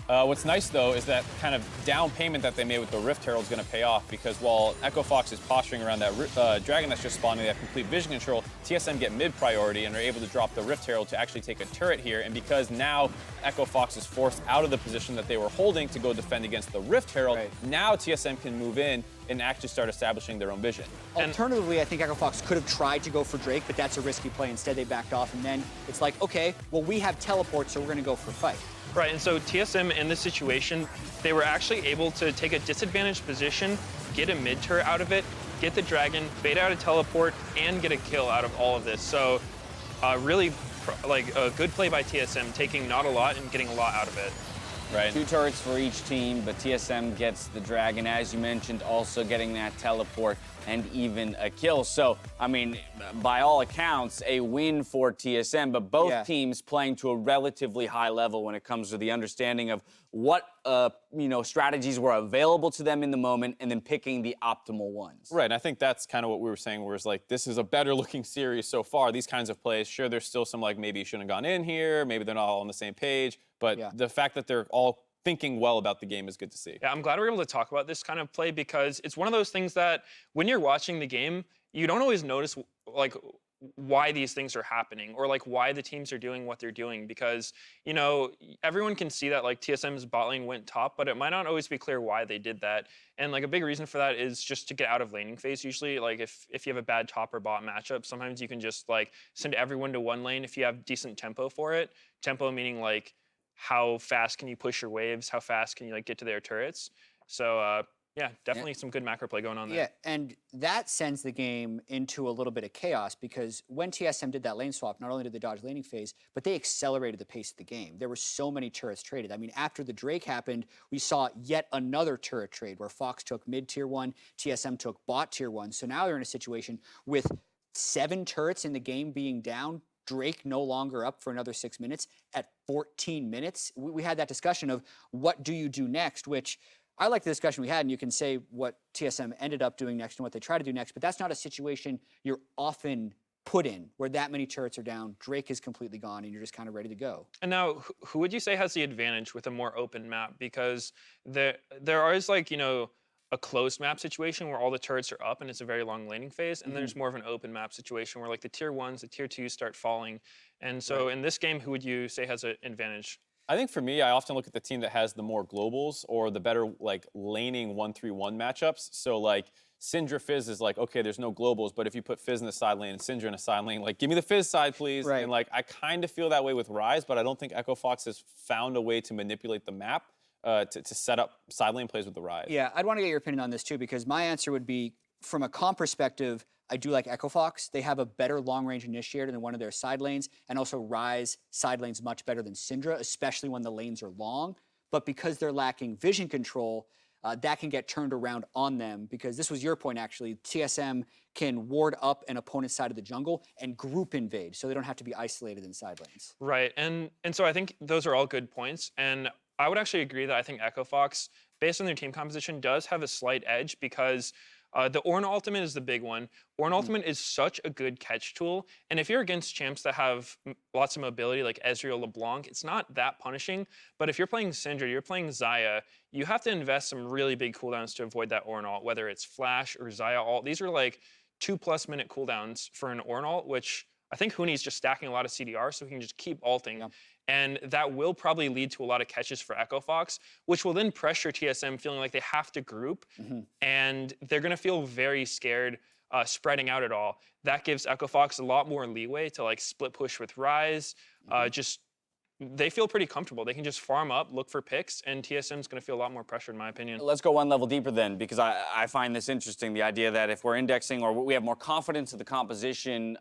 What's nice, though, is that kind of down payment that they made with the Rift Herald is going to pay off because while Echo Fox is posturing around that dragon that's just spawning, they have complete vision control, TSM get mid priority and are able to drop the Rift Herald to actually take a turret here. And because now Echo Fox is forced out of the position that they were holding to go defend against the Rift Herald, now TSM can move in and actually start establishing their own vision. Alternatively, I think Echo Fox could have tried to go for Drake, but that's a risky play. Instead, they backed off, and then it's like, okay, well, we have teleport, so we're going to go for fight. Right, and so TSM in this situation, they were actually able to take a disadvantaged position, get a mid turret out of it, get the dragon, bait out a teleport, and get a kill out of all of this. So really like a good play by TSM, taking not a lot and getting a lot out of it. Right. 2 turrets for each team, but TSM gets the dragon, as you mentioned, also getting that teleport and even a kill. So, I mean, by all accounts, a win for TSM, but both teams playing to a relatively high level when it comes to the understanding of what, strategies were available to them in the moment and then picking the optimal ones. Right, and I think that's kind of what we were saying, where it's like, this is a better looking series so far. These kinds of plays, sure, there's still some like, maybe you shouldn't have gone in here, maybe they're not all on the same page, but the fact that they're all thinking well about the game is good to see. Yeah, I'm glad we're able to talk about this kind of play because it's one of those things that when you're watching the game, you don't always notice like why these things are happening or like why the teams are doing what they're doing because, everyone can see that like TSM's bot lane went top, but it might not always be clear why they did that. And like a big reason for that is just to get out of laning phase usually. Like if you have a bad top or bot matchup, sometimes you can just like send everyone to one lane if you have decent tempo for it. Tempo meaning like how fast can you push your waves? How fast can you like get to their turrets? So yeah, definitely some good macro play going on there. Yeah, and that sends the game into a little bit of chaos because when TSM did that lane swap, not only did they dodge laning phase, but they accelerated the pace of the game. There were so many turrets traded. I mean, after the Drake happened, we saw yet another turret trade where Fox took mid tier 1, TSM took bot tier 1. So now they're in a situation with 7 turrets in the game being down, Drake no longer up for another 6 minutes at 14 minutes. We had that discussion of what do you do next, which I like the discussion we had, and you can say what TSM ended up doing next and what they try to do next, but that's not a situation you're often put in where that many turrets are down, Drake is completely gone, and you're just kind of ready to go. And now, who would you say has the advantage with a more open map? Because there is like, a closed map situation where all the turrets are up and it's a very long laning phase, and there's more of an open map situation where like the tier 1s, the tier 2s start falling. And so in this game, who would you say has an advantage? I think for me, I often look at the team that has the more globals or the better like laning 1-3-1 matchups. So like Syndra Fizz is like, okay, there's no globals, but if you put Fizz in the side lane and Syndra in a side lane, like, give me the Fizz side, please. Right. And like, I kind of feel that way with Ryze, but I don't think Echo Fox has found a way to manipulate the map to set up side lane plays with the Ryze. Yeah, I'd want to get your opinion on this too, because my answer would be, from a comp perspective, I do like Echo Fox. They have a better long-range initiator than one of their side lanes, and also Ryze side lanes much better than Syndra, especially when the lanes are long. But because they're lacking vision control, that can get turned around on them, because this was your point, actually. TSM can ward up an opponent's side of the jungle and group invade, so they don't have to be isolated in side lanes. Right, and so I think those are all good points, and I would actually agree that I think Echo Fox, based on their team composition, does have a slight edge, because the Ornn ultimate is the big one. Ornn ultimate is such a good catch tool, and if you're against champs that have lots of mobility like Ezreal, LeBlanc, it's not that punishing, but if you're playing Syndra, you're playing Xayah, you have to invest some really big cooldowns to avoid that Ornn ult, whether it's Flash or Xayah ult. These are like 2+ minute cooldowns for an Ornn ult, which I think Huni's just stacking a lot of CDR, so he can just keep ulting. Yeah. And that will probably lead to a lot of catches for Echo Fox, which will then pressure TSM feeling like they have to group, and they're going to feel very scared spreading out at all. That gives Echo Fox a lot more leeway to like split push with Ryze. They feel pretty comfortable. They can just farm up, look for picks, and TSM's going to feel a lot more pressure, in my opinion. Let's go one level deeper then, because I find this interesting, the idea that if we're indexing or we have more confidence in the composition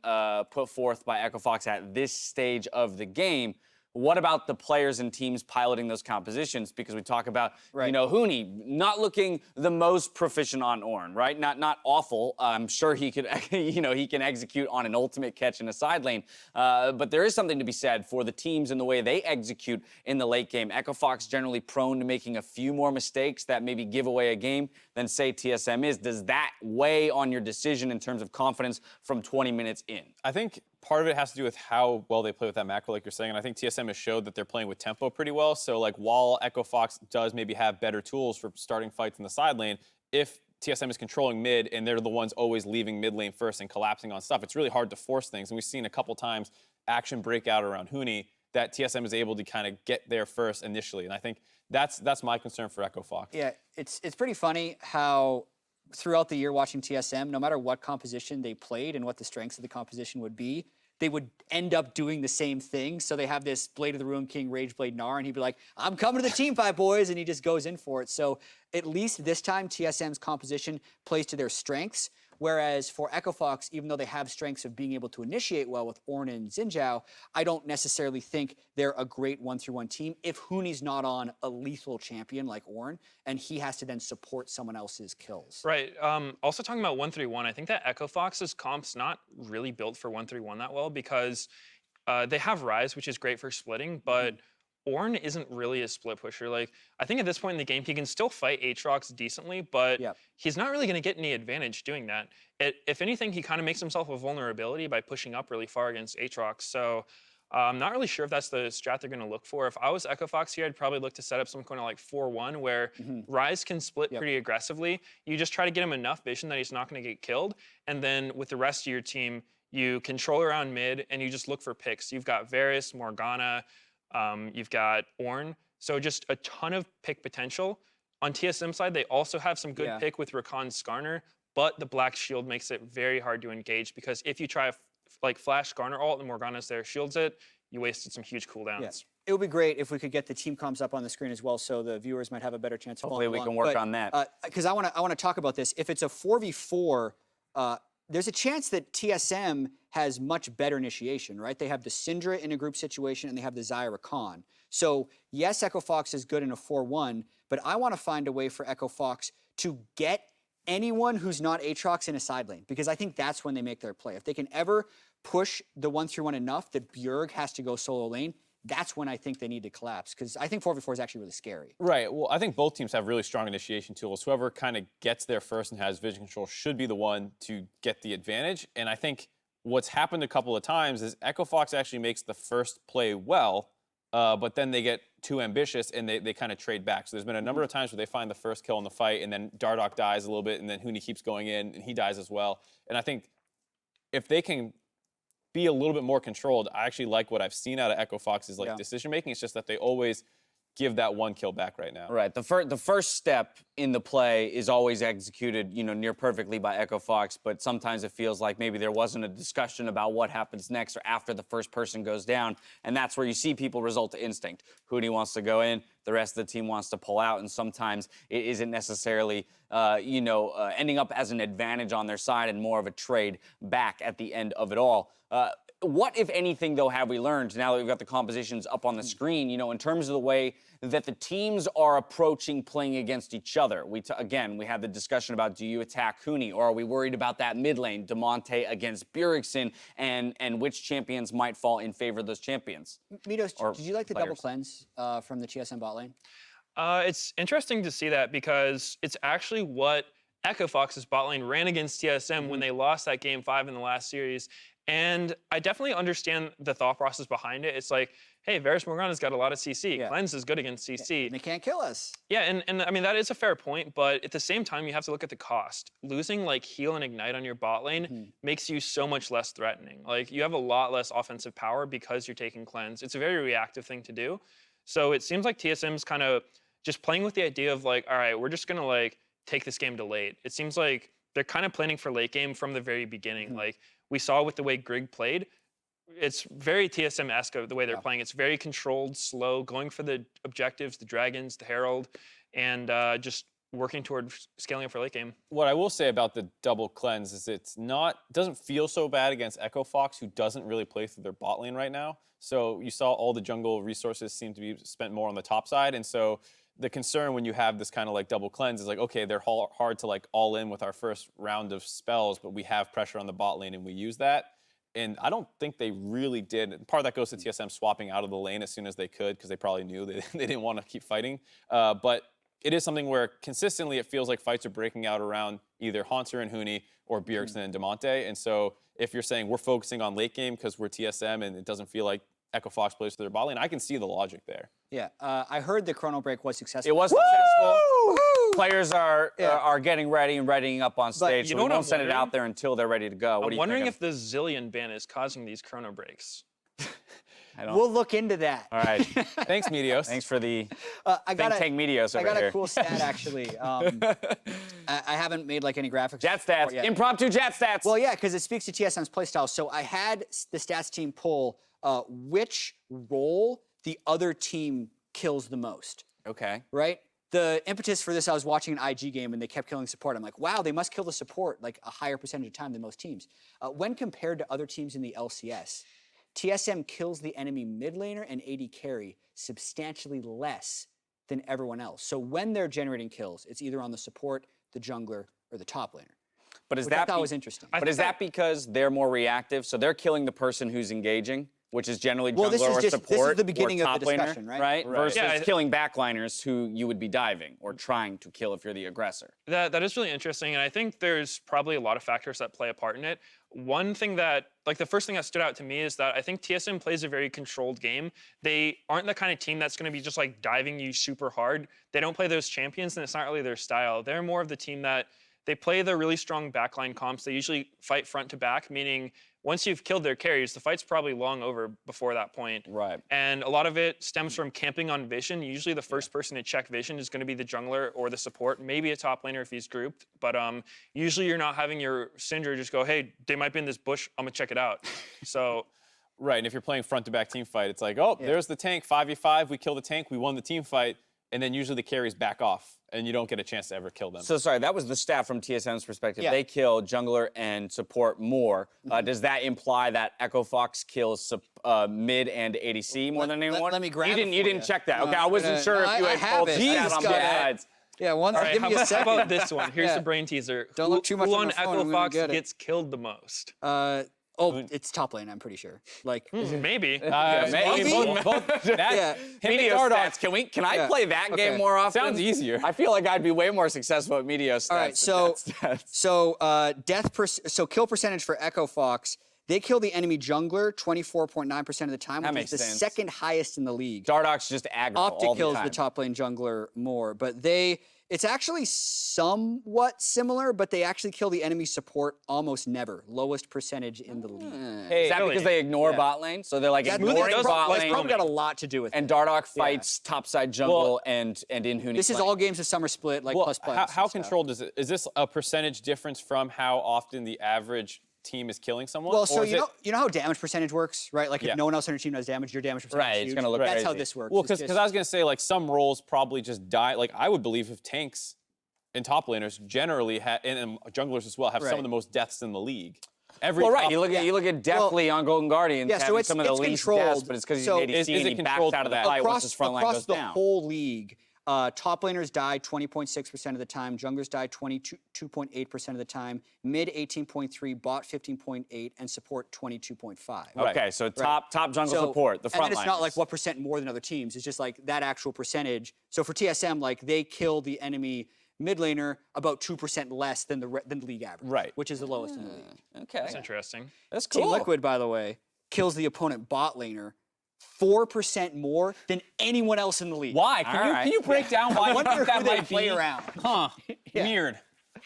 put forth by Echo Fox at this stage of the game, what about the players and teams piloting those compositions? Because we talk about, you know, Huni not looking the most proficient on Ornn, right? Not awful. I'm sure he could, you know, he can execute on an ultimate catch in a side lane. But there is something to be said for the teams and the way they execute in the late game. Echo Fox generally prone to making a few more mistakes that maybe give away a game than, say, TSM is. Does that weigh on your decision in terms of confidence from 20 minutes in? I think part of it has to do with how well they play with that macro, like you're saying, and I think TSM has showed that they're playing with tempo pretty well. So, like, while Echo Fox does maybe have better tools for starting fights in the side lane, if TSM is controlling mid and they're the ones always leaving mid lane first and collapsing on stuff, it's really hard to force things. And we've seen a couple times action break out around Huni that TSM is able to kind of get there first initially. And I think that's my concern for Echo Fox. Yeah, it's pretty funny how throughout the year watching TSM, no matter what composition they played and what the strengths of the composition would be, they would end up doing the same thing. So they have this Blade of the Ruin King, Rageblade Gnar, and he'd be like, I'm coming to the team fight, boys, and he just goes in for it. So at least this time, TSM's composition plays to their strengths, whereas for Echo Fox, even though they have strengths of being able to initiate well with Ornn and Zhao, I don't necessarily think they're a great 1-3-1 team if Huni's not on a lethal champion like Ornn, and he has to then support someone else's kills. Right. Also talking about 1-3-1, I think that Echo Fox's comp's not really built for 1-3-1 that well, because they have Ryze, which is great for splitting, but Ornn isn't really a split pusher. Like, I think at this point in the game, he can still fight Aatrox decently, but he's not really going to get any advantage doing that. If anything, he kind of makes himself a vulnerability by pushing up really far against Aatrox. So I'm not really sure if that's the strat they're going to look for. If I was Echo Fox here, I'd probably look to set up some kind of like 4-1 where Ryze can split pretty aggressively. You just try to get him enough vision that he's not going to get killed. And then with the rest of your team, you control around mid and you just look for picks. You've got Varus, Morgana, you've got Ornn, so just a ton of pick potential. On TSM side, they also have some good pick with Rakan Skarner, but the Black Shield makes it very hard to engage, because if you try like flash Skarner ult and Morgana's there, shields it, you wasted some huge cooldowns. Yeah. It would be great if we could get the team comms up on the screen as well, so the viewers might have a better chance of following along. Hopefully we can work on that. Because I want to talk about this. If it's a 4v4, there's a chance that TSM has much better initiation, right? They have the Syndra in a group situation, and they have the Xayah Rakan. So yes, Echo Fox is good in a 4-1, but I want to find a way for Echo Fox to get anyone who's not Aatrox in a side lane, because I think that's when they make their play. If they can ever push the 1-3-1 enough that Bjerg has to go solo lane, that's when I think they need to collapse, because I think 4v4 is actually really scary. Right. Well, I think both teams have really strong initiation tools. Whoever kind of gets there first and has vision control should be the one to get the advantage. And I think what's happened a couple of times is Echo Fox actually makes the first play well, but then they get too ambitious and they kind of trade back. So there's been a number of times where they find the first kill in the fight, and then Dardoch dies a little bit, and then Huni keeps going in, and he dies as well. And I think if they can be a little bit more controlled, I actually like what I've seen out of Echo Fox's decision making. It's just that they always give that one kill back right now. Right. The first step in the play is always executed, near perfectly by Echo Fox, but sometimes it feels like maybe there wasn't a discussion about what happens next or after the first person goes down, and that's where you see people result to instinct. Huni wants to go in, the rest of the team wants to pull out, and sometimes it isn't necessarily, ending up as an advantage on their side and more of a trade back at the end of it all. What, if anything, though, have we learned now that we've got the compositions up on the screen, in terms of the way that the teams are approaching playing against each other? Again, we had the discussion about, do you attack Huni, or are we worried about that mid lane, Damonte against Bjergsen, and which champions might fall in favor of those champions? Mitos, did you like the double cleanse from the TSM bot lane? It's interesting to see that because it's actually what Echo Fox's bot lane ran against TSM when they lost that game 5 in the last series. And I definitely understand the thought process behind it. It's like, hey, Varus Morgana's got a lot of CC. Yeah. Cleanse is good against CC. Yeah, and they can't kill us. Yeah, and I mean, that is a fair point, but at the same time, you have to look at the cost. Losing like heal and ignite on your bot lane makes you so much less threatening. Like, you have a lot less offensive power because you're taking cleanse. It's a very reactive thing to do. So it seems like TSM's kind of just playing with the idea of like, all right, we're just gonna like take this game to late. It seems like they're kind of planning for late game from the very beginning. Like, we saw with the way Grig played, it's very TSM-esque the way they're playing. It's very controlled, slow, going for the objectives, the dragons, the herald, and just working toward scaling up for late game. What I will say about the double cleanse is doesn't feel so bad against Echo Fox, who doesn't really play through their bot lane right now. So you saw all the jungle resources seem to be spent more on the top side, and so the concern when you have this kind of like double cleanse is like, okay, they're hard to like all in with our first round of spells, but we have pressure on the bot lane and we use that. And I don't think they really did. And part of that goes to TSM swapping out of the lane as soon as they could, because they probably knew they didn't want to keep fighting. But it is something where consistently it feels like fights are breaking out around either Hauntzer and Huni or Bjergsen and Damonte. And so if you're saying we're focusing on late game because we're TSM and it doesn't feel like Echo Fox plays to their bot lane, I can see the logic there. Yeah, I heard the Chrono break was successful. It was successful. Woo! Players are getting ready and readying up on stage, so we won't send it out there until they're ready to go. I'm wondering if the Zillion ban is causing these Chrono breaks. We'll look into that. All right. Thanks, Meteos. Thanks for the think tank Meteos over here. I got a cool stat, actually. I haven't made like any graphics. Jet stats. Impromptu jet stats. Well, yeah, because it speaks to TSM's playstyle. So I had the stats team pull which role the other team kills the most. Okay. Right? The impetus for this, I was watching an IG game and they kept killing support. I'm like, wow, they must kill the support like a higher percentage of time than most teams. When compared to other teams in the LCS, TSM kills the enemy mid laner and AD carry substantially less than everyone else. So when they're generating kills, it's either on the support, the jungler, or the top laner. But is I thought was interesting. But is that because they're more reactive? So they're killing the person who's engaging, which is generally jungler or support. This is the beginning or top of the discussion, laner, right? Versus killing backliners who you would be diving or trying to kill if you're the aggressor. That is really interesting, and I think there's probably a lot of factors that play a part in it. One thing that, like the first thing that stood out to me is that I think TSM plays a very controlled game. They aren't the kind of team that's going to be just like diving you super hard. They don't play those champions, and it's not really their style. They're more of the team that they play the really strong backline comps. They usually fight front to back, meaning once you've killed their carries, the fight's probably long over before that point. Right. And a lot of it stems from camping on vision. Usually the first person to check vision is going to be the jungler or the support, maybe a top laner if he's grouped. But usually you're not having your Syndra just go, hey, they might be in this bush, I'm going to check it out. So. Right, and if you're playing front-to-back team fight, it's like, oh, there's the tank, 5v5, we kill the tank, we won the team fight, and then usually the carries back off, and you don't get a chance to ever kill them. So sorry, that was the stat from TSM's perspective. Yeah. They kill jungler and support more. Does that imply that Echo Fox kills mid and ADC more than anyone? Let me grab you didn't check that. Okay, I wasn't sure if you had full stat on both sides. Yeah, one. All right, give me a second. How about this one? Here's the brain teaser. Don't look too much Who on on the phone, Echo Fox get it. gets killed the most? It's top lane, I'm pretty sure. Like maybe. Maybe. Both that, Meteos stats. Can I play that game more often? Sounds easier. I feel like I'd be way more successful at Meteos stats. All right, so kill percentage for Echo Fox. They kill the enemy jungler 24.9% of the time, which is the second highest in the league. Dardoch's just aggro Optic all the kills time. the top lane jungler more, but they It's actually somewhat similar, but they actually kill the enemy support almost never. Lowest percentage in the league. Is that because they ignore bot lane? So they're like ignoring bot lane. It's probably got a lot to do with it. And Dardoch fights topside jungle and in Huni. This is all games of summer split, like plus. How controlled is it? Is this a percentage difference from how often the average team is killing someone? Well, so you know how damage percentage works, right? Like if no one else on your team has damage, your damage percentage is huge. It's gonna look That's crazy. how this works. Well, because I was gonna say like some roles probably just die. Like I would believe if tanks and top laners generally and junglers as well have some of the most deaths in the league. You look at Deathly on Golden Guardians having some of the least deaths, but it's because he's an ADC and he backs out of the fight once his front line goes down. Across the whole league, top laners die 20.6% of the time, junglers die 22.8% of the time, mid 18.3, bot 15.8, and support 22.5. Okay, so top jungle support, the front line. And then it's not like what percent more than other teams. It's just like that actual percentage. So for TSM, like they kill the enemy mid laner about 2% less than the league average, which is the lowest in the league. Okay, that's interesting. That's cool. Team Liquid, by the way, kills the opponent bot laner 4% more than anyone else in the league. Why? Can you break down why you think that might play be? around? Huh? Weird.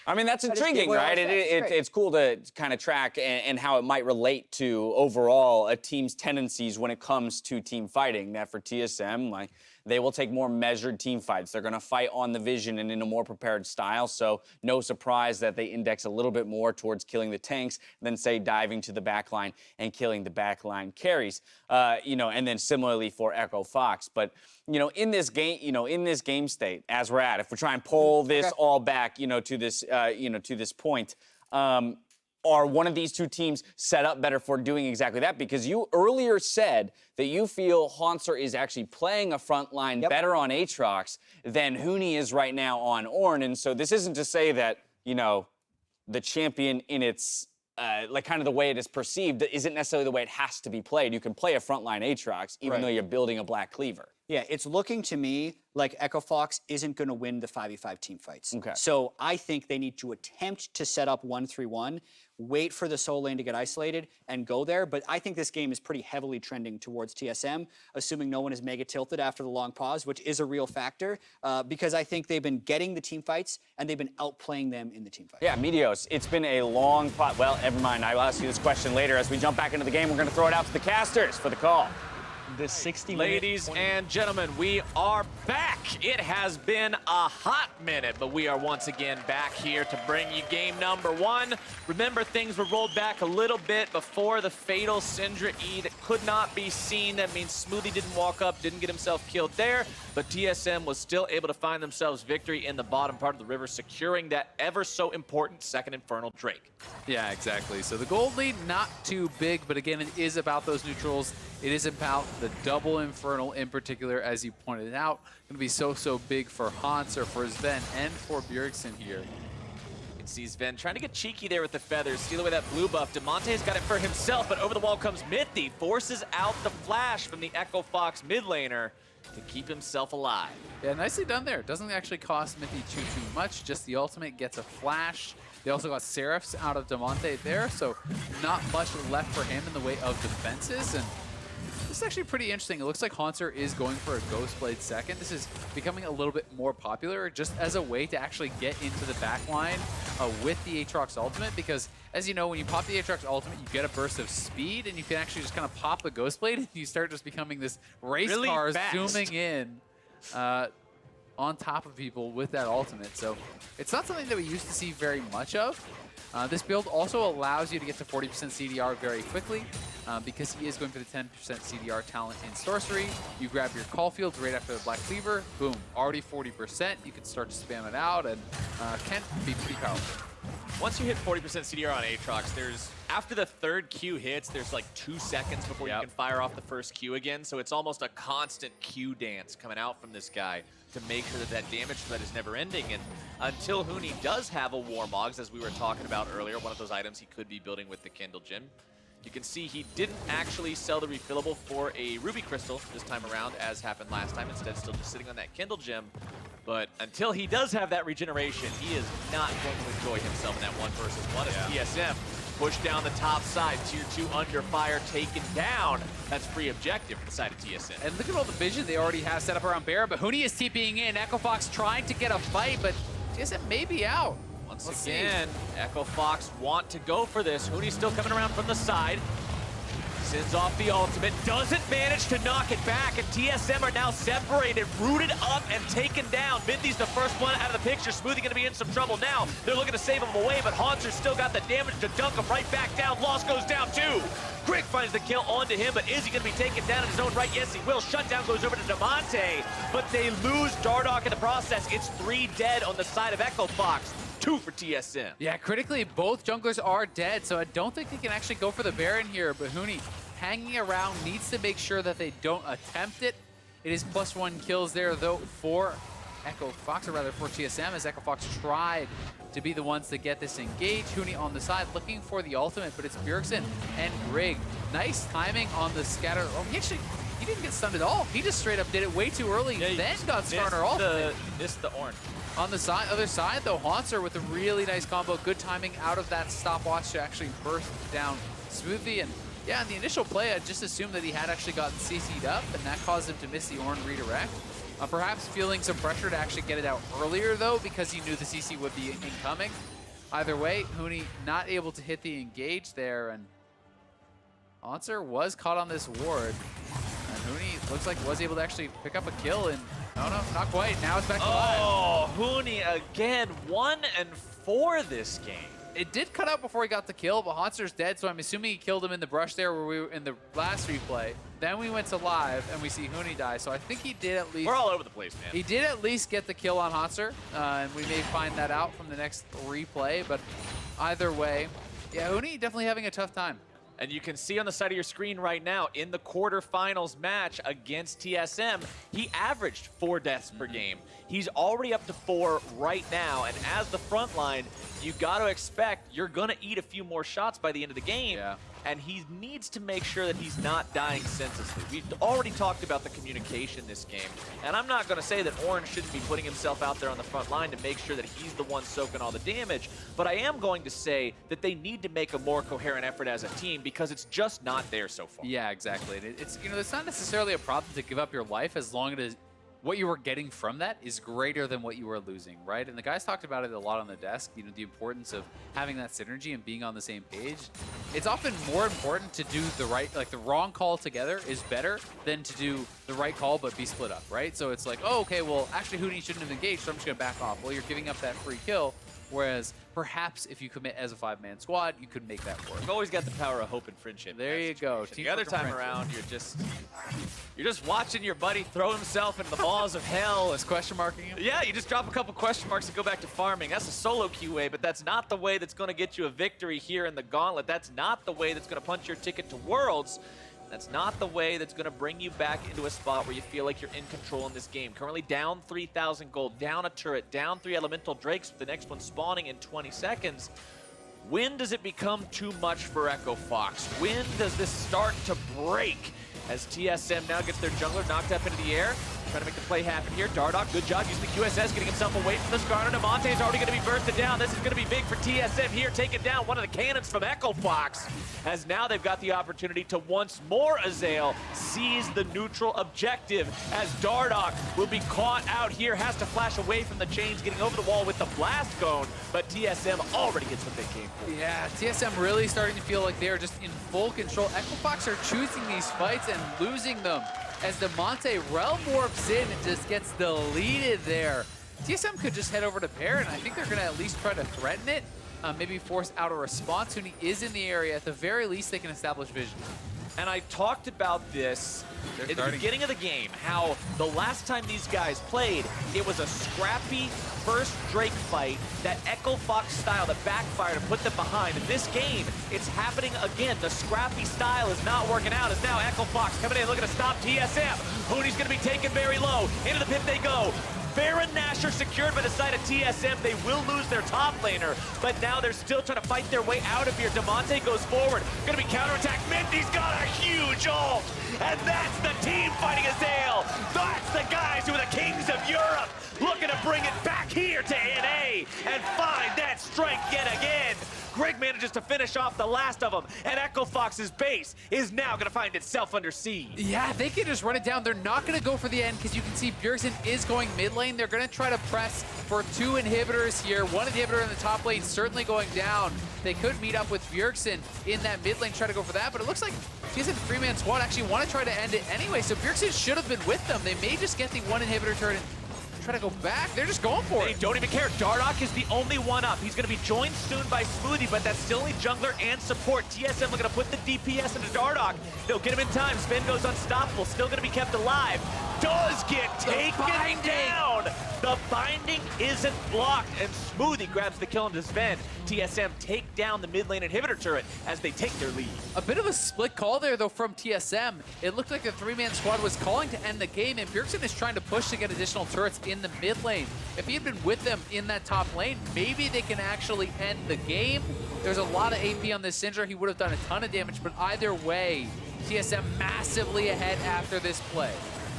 I mean, that's intriguing, right? It's cool to kind of track and how it might relate to overall a team's tendencies when it comes to team fighting. That for TSM, like they will take more measured team fights. They're going to fight on the vision and in a more prepared style. So no surprise that they index a little bit more towards killing the tanks than say diving to the backline and killing the backline carries. And then similarly for Echo Fox. But in this game state, as we're at, if we try and pull this all back, to this point, are one of these two teams set up better for doing exactly that? Because you earlier said that you feel Hauntzer is actually playing a front line better on Aatrox than Huni is right now on Ornn. And so this isn't to say that, the champion in its kind of the way it is perceived isn't necessarily the way it has to be played. You can play a frontline Aatrox even though you're building a Black Cleaver. Yeah, it's looking to me like Echo Fox isn't going to win the 5v5 team fights. Okay. So I think they need to attempt to set up 1-3-1, wait for the soul lane to get isolated, and go there. But I think this game is pretty heavily trending towards TSM, assuming no one is mega tilted after the long pause, which is a real factor, because I think they've been getting the team fights, and they've been outplaying them in the team fights. Yeah, Meteos, it's been a long pot. Well, never mind. I will ask you this question later. As we jump back into the game, we're going to throw it out to the casters for the call. This 60 Ladies and gentlemen, we are back. It has been a hot minute, but we are once again back here to bring you game number 1. Remember, things were rolled back a little bit before the fatal Syndra E that could not be seen. That means Smoothie didn't walk up, didn't get himself killed there, but TSM was still able to find themselves victory in the bottom part of the river, securing that ever so important second Infernal Drake. Yeah, exactly. So the gold lead, not too big, but again, it is about those neutrals. It is about the double Infernal in particular, as you pointed out. Going to be so big for Hauntzer, for Zven, and for Bjergsen here. You can see Zven trying to get cheeky there with the feathers, steal away that blue buff. Damonte's got it for himself, but over the wall comes Mithy, forces out the flash from the Echo Fox mid laner to keep himself alive. Yeah, nicely done there. Doesn't actually cost Mithy too much, just the ultimate gets a flash. They also got Seraphs out of Damonte there, so not much left for him in the way of defenses. And this is actually pretty interesting. It looks like Hauntzer is going for a Ghostblade second. This is becoming a little bit more popular just as a way to actually get into the backline with the Aatrox ultimate, because as you know, when you pop the Aatrox ultimate, you get a burst of speed, and you can actually just kind of pop the Ghostblade, and you start just becoming this race really car fast. zooming in on top of people with that ultimate. So it's not something that we used to see very much of. This build also allows you to get to 40% CDR very quickly because he is going for the 10% CDR talent in Sorcery. You grab your call fields right after the Black Cleaver, boom, already 40%. You can start to spam it out and can be pretty powerful. Once you hit 40% CDR on Aatrox, after the third Q hits, there's like 2 seconds before you can fire off the first Q again. So it's almost a constant Q dance coming out from this guy to make sure that damage threat is never ending. And until Huni does have a Warmogs, as we were talking about earlier, one of those items he could be building with the Kindle Gem, you can see he didn't actually sell the refillable for a Ruby Crystal this time around, as happened last time. Instead, still just sitting on that Kindle Gem. But until he does have that regeneration, he is not going to enjoy himself in that 1 versus 1 as TSM push down the top side. Tier 2 under fire taken down. That's free objective for the side of TSM. And look at all the vision they already have set up around Baron, but Huni is TPing in. Echo Fox trying to get a fight, but TSM may be out. Once again, Echo Fox want to go for this. Huni's still coming around from the side. Sends off the ultimate, doesn't manage to knock it back, and TSM are now separated, rooted up, and taken down. Mithy's the first one out of the picture. Smoothie gonna be in some trouble now. They're looking to save him away, but Hauntzer's still got the damage to dunk him right back down. Lost goes down too. Grig finds the kill onto him, but is he gonna be taken down in his own right? Yes, he will. Shutdown goes over to Damonte, but they lose Dardoch in the process. It's 3 dead on the side of Echo Fox. 2 for TSM. Yeah, critically, both junglers are dead, so I don't think they can actually go for the Baron here, but Huni hanging around needs to make sure that they don't attempt it. It is +1 kills there, though, for Echo Fox, or rather for TSM, as Echo Fox tried to be the ones to get this engaged. Huni on the side looking for the ultimate, but it's Bjergsen and Grig. Nice timing on the scatter. Oh, he didn't get stunned at all. He just straight up did it way too early, then got Skarner ultimate. Missed the Ornn. On the other side, though, Hauntzer with a really nice combo. Good timing out of that stopwatch to actually burst down Smoothie. And yeah, in the initial play, I just assumed that he had actually gotten CC'd up, and that caused him to miss the Ornn redirect. Perhaps feeling some pressure to actually get it out earlier, though, because he knew the CC would be incoming. Either way, Huni not able to hit the engage there, and Hauntzer was caught on this ward. And Huni looks like was able to actually pick up a kill, and no, not quite. Now it's back to live. Oh, Huni again, 1 and 4 this game. It did cut out before he got the kill, but Hauntzer's dead, so I'm assuming he killed him in the brush there where we were in the last replay. Then we went to live, and we see Huni die, so I think he did at least... We're all over the place, man. He did at least get the kill on Hauntzer, and we may find that out from the next replay, but either way, yeah, Huni definitely having a tough time. And you can see on the side of your screen right now, in the quarterfinals match against TSM, he averaged 4 deaths per game. He's already up to 4 right now, and as the front line, you got to expect you're going to eat a few more shots by the end of the game. Yeah. And he needs to make sure that he's not dying senselessly. We've already talked about the communication this game, and I'm not going to say that Ornn shouldn't be putting himself out there on the front line to make sure that he's the one soaking all the damage, but I am going to say that they need to make a more coherent effort as a team because it's just not there so far. Yeah, exactly. It's, you know, it's not necessarily a problem to give up your life as long as what you were getting from that is greater than what you were losing, right? And the guys talked about it a lot on the desk, you know, the importance of having that synergy and being on the same page. It's often more important to do the right, like the wrong call together is better than to do the right call but be split up, right? So it's like, oh, okay, well, actually Huni shouldn't have engaged, so I'm just gonna back off. Well, you're giving up that free kill. Whereas perhaps if you commit as a 5-man squad, you could make that work. You've always got the power of hope and friendship. There you go. The other time around, you're just watching your buddy throw himself into the balls of hell. Is question marking him? Yeah, you just drop a couple question marks and go back to farming. That's a solo queue way, but that's not the way that's going to get you a victory here in the Gauntlet. That's not the way that's going to punch your ticket to Worlds. That's not the way that's going to bring you back into a spot where you feel like you're in control in this game. Currently down 3,000 gold, down a turret, down 3 elemental drakes, with the next one spawning in 20 seconds. When does it become too much for Echo Fox? When does this start to break? As TSM now gets their jungler knocked up into the air. Trying to make the play happen here. Dardoch, good job using the QSS, getting himself away from the Skarner. Damonte is already going to be bursted down. This is going to be big for TSM here, taking down one of the cannons from Echo Fox. As now they've got the opportunity to once more, Xayah, seize the neutral objective. As Dardoch will be caught out here, has to flash away from the chains, getting over the wall with the blast cone. But TSM already gets what they came for. Yeah, TSM really starting to feel like they're just in full control. Echo Fox are choosing these fights and losing them. As Damonte realm warps in and just gets deleted there. TSM could just head over to Baron. I think they're going to at least try to threaten it, maybe force out a response. Huni is in the area. At the very least, they can establish vision. And I talked about this in the beginning of the game, how the last time these guys played, it was a scrappy first Drake fight that Echo Fox style that backfired and put them behind. In this game, it's happening again. The scrappy style is not working out. As now Echo Fox coming in, looking to stop TSM. Huni's going to be taken very low. Into the pit they go. Baron Nashor secured by the side of TSM. They will lose their top laner, but now they're still trying to fight their way out of here. Damonte goes forward. Gonna be counterattacked. Mithy's got a huge ult, and that's the team fighting Xayah. That's the guys who are the kings of Europe, looking to bring it back here to NA and find that strength yet again. Grig manages to finish off the last of them, and Echo Fox's base is now going to find itself under siege. Yeah, they can just run it down. They're not going to go for the end because you can see Bjergsen is going mid lane. They're going to try to press for 2 inhibitors here. 1 inhibitor in the top lane certainly going down. They could meet up with Bjergsen in that mid lane, try to go for that, but it looks like TSM 3-man squad actually want to try to end it anyway, so Bjergsen should have been with them. They may just get the 1 inhibitor turret and try to go back. They're just going for it. They don't even care. Dardoch is the only one up. He's going to be joined soon by Smoothie, but that's still only jungler and support. TSM looking to put the DPS into Dardoch. They'll get him in time. Zven goes unstoppable. Still going to be kept alive. Does get taken down. The binding isn't blocked, and Smoothie grabs the kill into Zven. TSM take down the mid lane inhibitor turret as they take their lead. A bit of a split call there, though, from TSM. It looked like the 3-man squad was calling to end the game, and Bjergsen is trying to push to get additional turrets in the mid lane. If he had been with them in that top lane, maybe they can actually end the game. There's a lot of AP on this Syndra. He would have done a ton of damage, but either way, TSM massively ahead after this play.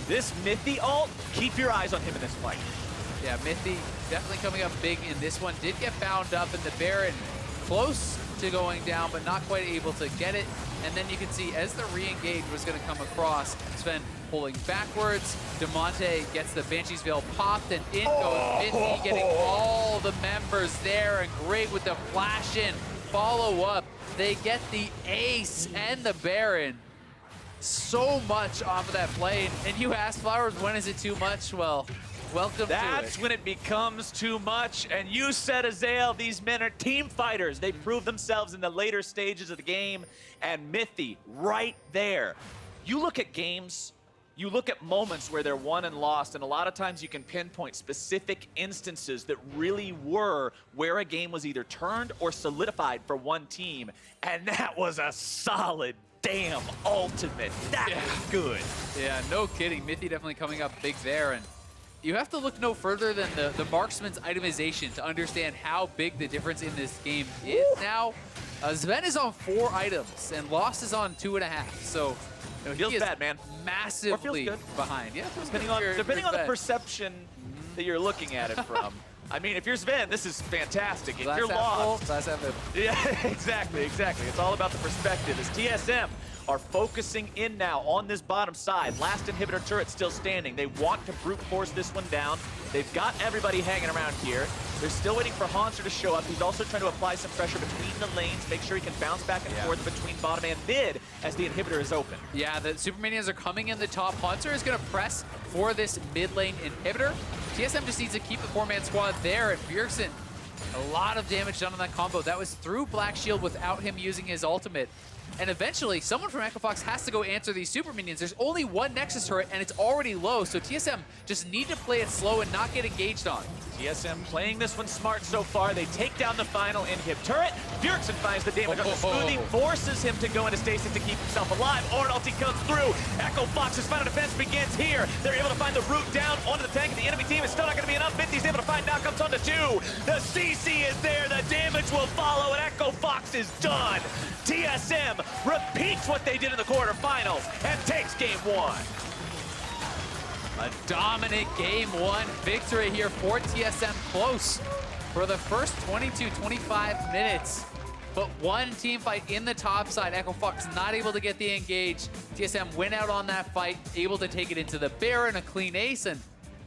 This Mithy ult, keep your eyes on him in this fight. Yeah, Mithy definitely coming up big in this one. Did get bound up in the Baron, close to going down, but not quite able to get it. And then you can see as the re-engage was going to come across, Zven pulling backwards. Damonte gets the Banshee's Veil popped, and in goes Mithy, getting all the members there, and Grig with the flash in follow up. They get the ace and the Baron. So much off of that play. And you asked Flowers, when is it too much? Well, welcome to it. That's when it becomes too much. And you said, Xayah, these men are team fighters. They prove themselves in the later stages of the game. And Mithy, right there. You look at games, you look at moments where they're won and lost, and a lot of times you can pinpoint specific instances that really were where a game was either turned or solidified for one team. And that was a solid damn ultimate. That was good. Yeah, no kidding. Mithy definitely coming up big there. And you have to look no further than the marksman's itemization to understand how big the difference in this game is now. Zven is on 4 items and Lost is on 2.5. So you know, feels he is bad, man. Massively good. behind. Yeah, depending on the perception that you're looking at it from. I mean, if you're Zven, this is fantastic. If you're Lost, yeah, exactly. It's all about the perspective. As TSM are focusing in now on this bottom side. Last inhibitor turret still standing. They want to brute force this one down. They've got everybody hanging around here. They're still waiting for Hauntzer to show up. He's also trying to apply some pressure between the lanes, make sure he can bounce back and forth between bottom and mid as the inhibitor is open. Yeah, the Supermanians are coming in the top. Hauntzer is going to press for this mid lane inhibitor. TSM just needs to keep the 4-man squad there, and Bjergsen, a lot of damage done on that combo. That was through Black Shield without him using his ultimate. And eventually, someone from Echo Fox has to go answer these super minions. There's only 1 Nexus turret, and it's already low, so TSM just need to play it slow and not get engaged on. TSM playing this one smart so far. They take down the final inhib turret. Bjergsen finds the damage on the Smoothie, forces him to go into stasis to keep himself alive. Ornn ulti comes through. Echo Fox's final defense begins here. They're able to find the route down onto the tank. The enemy team is still not going to be enough. Mithy's able to find knockouts onto 2. The CC is there. The damage will follow, and Echo Fox is done. TSM repeats what they did in the quarterfinals and takes game 1. A dominant game 1 victory here for TSM, close for the first 22-25 minutes. But one team fight in the top side. Echo Fox not able to get the engage. TSM went out on that fight, able to take it into the Baron, a clean ace, and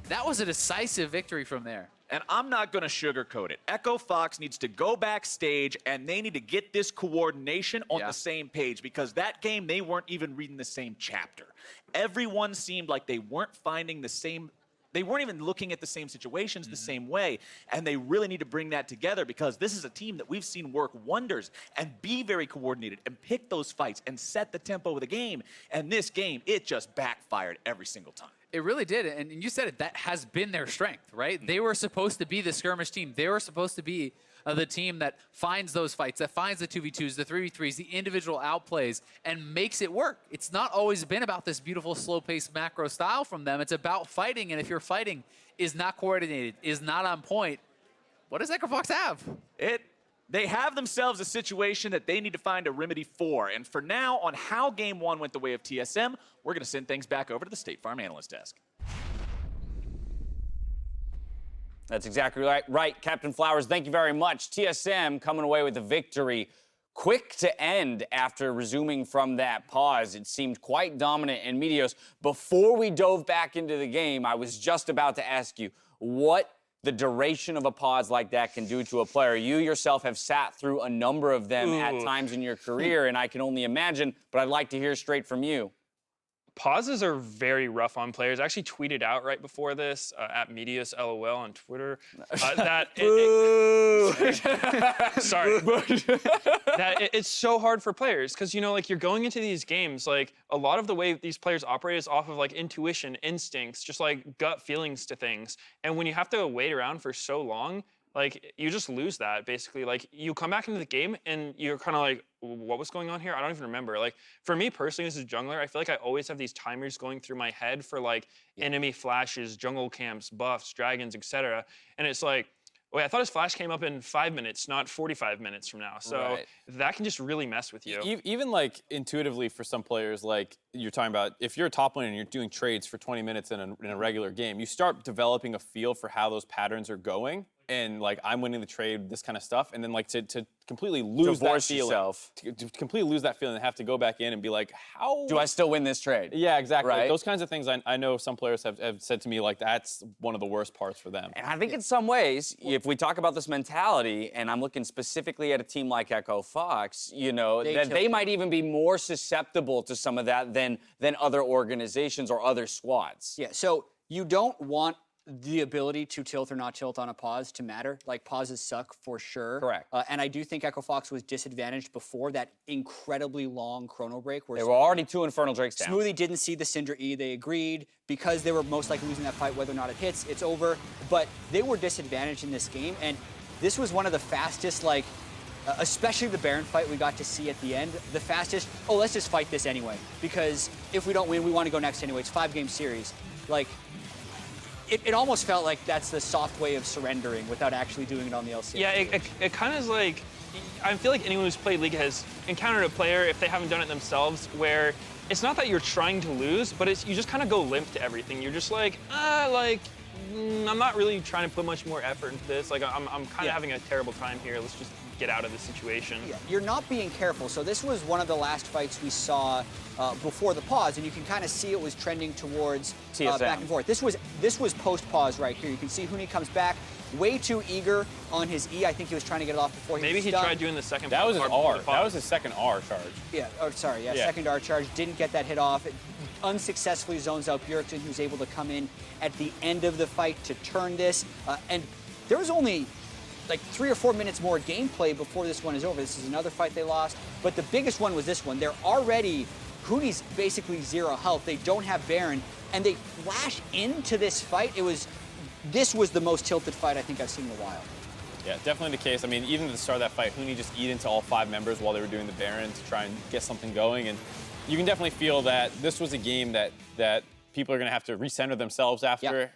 that was a decisive victory from there. And I'm not going to sugarcoat it. Echo Fox needs to go backstage, and they need to get this coordination on the same page, because that game, they weren't even reading the same chapter. Everyone seemed like they weren't finding the same, they weren't even looking at the same situations the same way, and they really need to bring that together, because this is a team that we've seen work wonders and be very coordinated and pick those fights and set the tempo of the game. And this game, it just backfired every single time. It really did, and you said it, that has been their strength, right? They were supposed to be the skirmish team. They were supposed to be the team that finds those fights, that finds the 2v2s, the 3v3s, the individual outplays, and makes it work. It's not always been about this beautiful slow-paced macro style from them. It's about fighting, and if your fighting is not coordinated, is not on point, what does Echo Fox have? They have themselves a situation that they need to find a remedy for. And for now, on how game 1 went the way of TSM, we're going to send things back over to the State Farm Analyst Desk. That's exactly right. Captain Flowers, thank you very much. TSM coming away with the victory. Quick to end after resuming from that pause. It seemed quite dominant. And Meteos, before we dove back into the game, I was just about to ask you what the duration of a pause like that can do to a player. You yourself have sat through a number of them at times in your career, and I can only imagine, but I'd like to hear straight from you. Pauses are very rough on players. I actually tweeted out right before this at Meteos LOL on Twitter that it's so hard for players because, you know, like you're going into these games, like a lot of the way these players operate is off of like intuition, instincts, just like gut feelings to things. And when you have to wait around for so long, like you just lose that basically. Like you come back into the game and you're kind of like, what was going on here? I don't even remember. Like for me personally as a jungler, I feel like I always have these timers going through my head for like enemy flashes, jungle camps, buffs, dragons, etc. And it's like, wait, I thought his flash came up in 5 minutes, not 45 minutes from now. So that can just really mess with you. Even like intuitively for some players, like you're talking about, if you're a top laner and you're doing trades for 20 minutes in a regular game, you start developing a feel for how those patterns are going. And like, I'm winning the trade, this kind of stuff. And then like to completely lose that feeling. To completely lose that feeling and have to go back in and be like, how do I still win this trade? Yeah, exactly. Right? Like, those kinds of things I know some players have said to me, like that's one of the worst parts for them. And I think in some ways, if we talk about this mentality, and I'm looking specifically at a team like Echo Fox, you know, they might even be more susceptible to some of that than other organizations or other squads. Yeah, so you don't want the ability to tilt or not tilt on a pause to matter. Like, pauses suck for sure. Correct. And I do think Echo Fox was disadvantaged before that incredibly long Chrono break. Where they were already 2 Infernal Drakes down. Smoothie didn't see the Syndra E. They agreed because they were most likely losing that fight, whether or not it hits, it's over. But they were disadvantaged in this game, and this was one of the fastest, like, especially the Baron fight we got to see at the end, the fastest, oh, let's just fight this anyway. Because if we don't win, we want to go next anyway. It's a 5-game series. Like, it almost felt like that's the soft way of surrendering without actually doing it on the LCS. Yeah, it kind of is like, I feel like anyone who's played League has encountered a player, if they haven't done it themselves, where it's not that you're trying to lose, but it's you just kind of go limp to everything. You're just like, I'm not really trying to put much more effort into this. Like, I'm kind of having a terrible time here. Let's just get out of this situation. Yeah, you're not being careful. So this was one of the last fights we saw before the pause, and you can kind of see it was trending towards back and forth. This was post-pause right here. You can see Huni comes back, way too eager on his E. I think he was trying to get it off before he Maybe he tried doing the second. That was his R. That was his second R charge. Yeah, second R charge. Didn't get that hit off. It unsuccessfully zones out Bjergsen, who's able to come in at the end of the fight to turn this. And there was only like 3 or 4 minutes more gameplay before this one is over. This is another fight they lost. But the biggest one was this one. They're already, Huni's basically 0 health. They don't have Baron, and they flash into this fight. This was the most tilted fight I think I've seen in a while. Yeah, definitely the case. I mean, even at the start of that fight, Huni just eat into all 5 members while they were doing the Baron to try and get something going. And you can definitely feel that this was a game that people are going to have to recenter themselves after.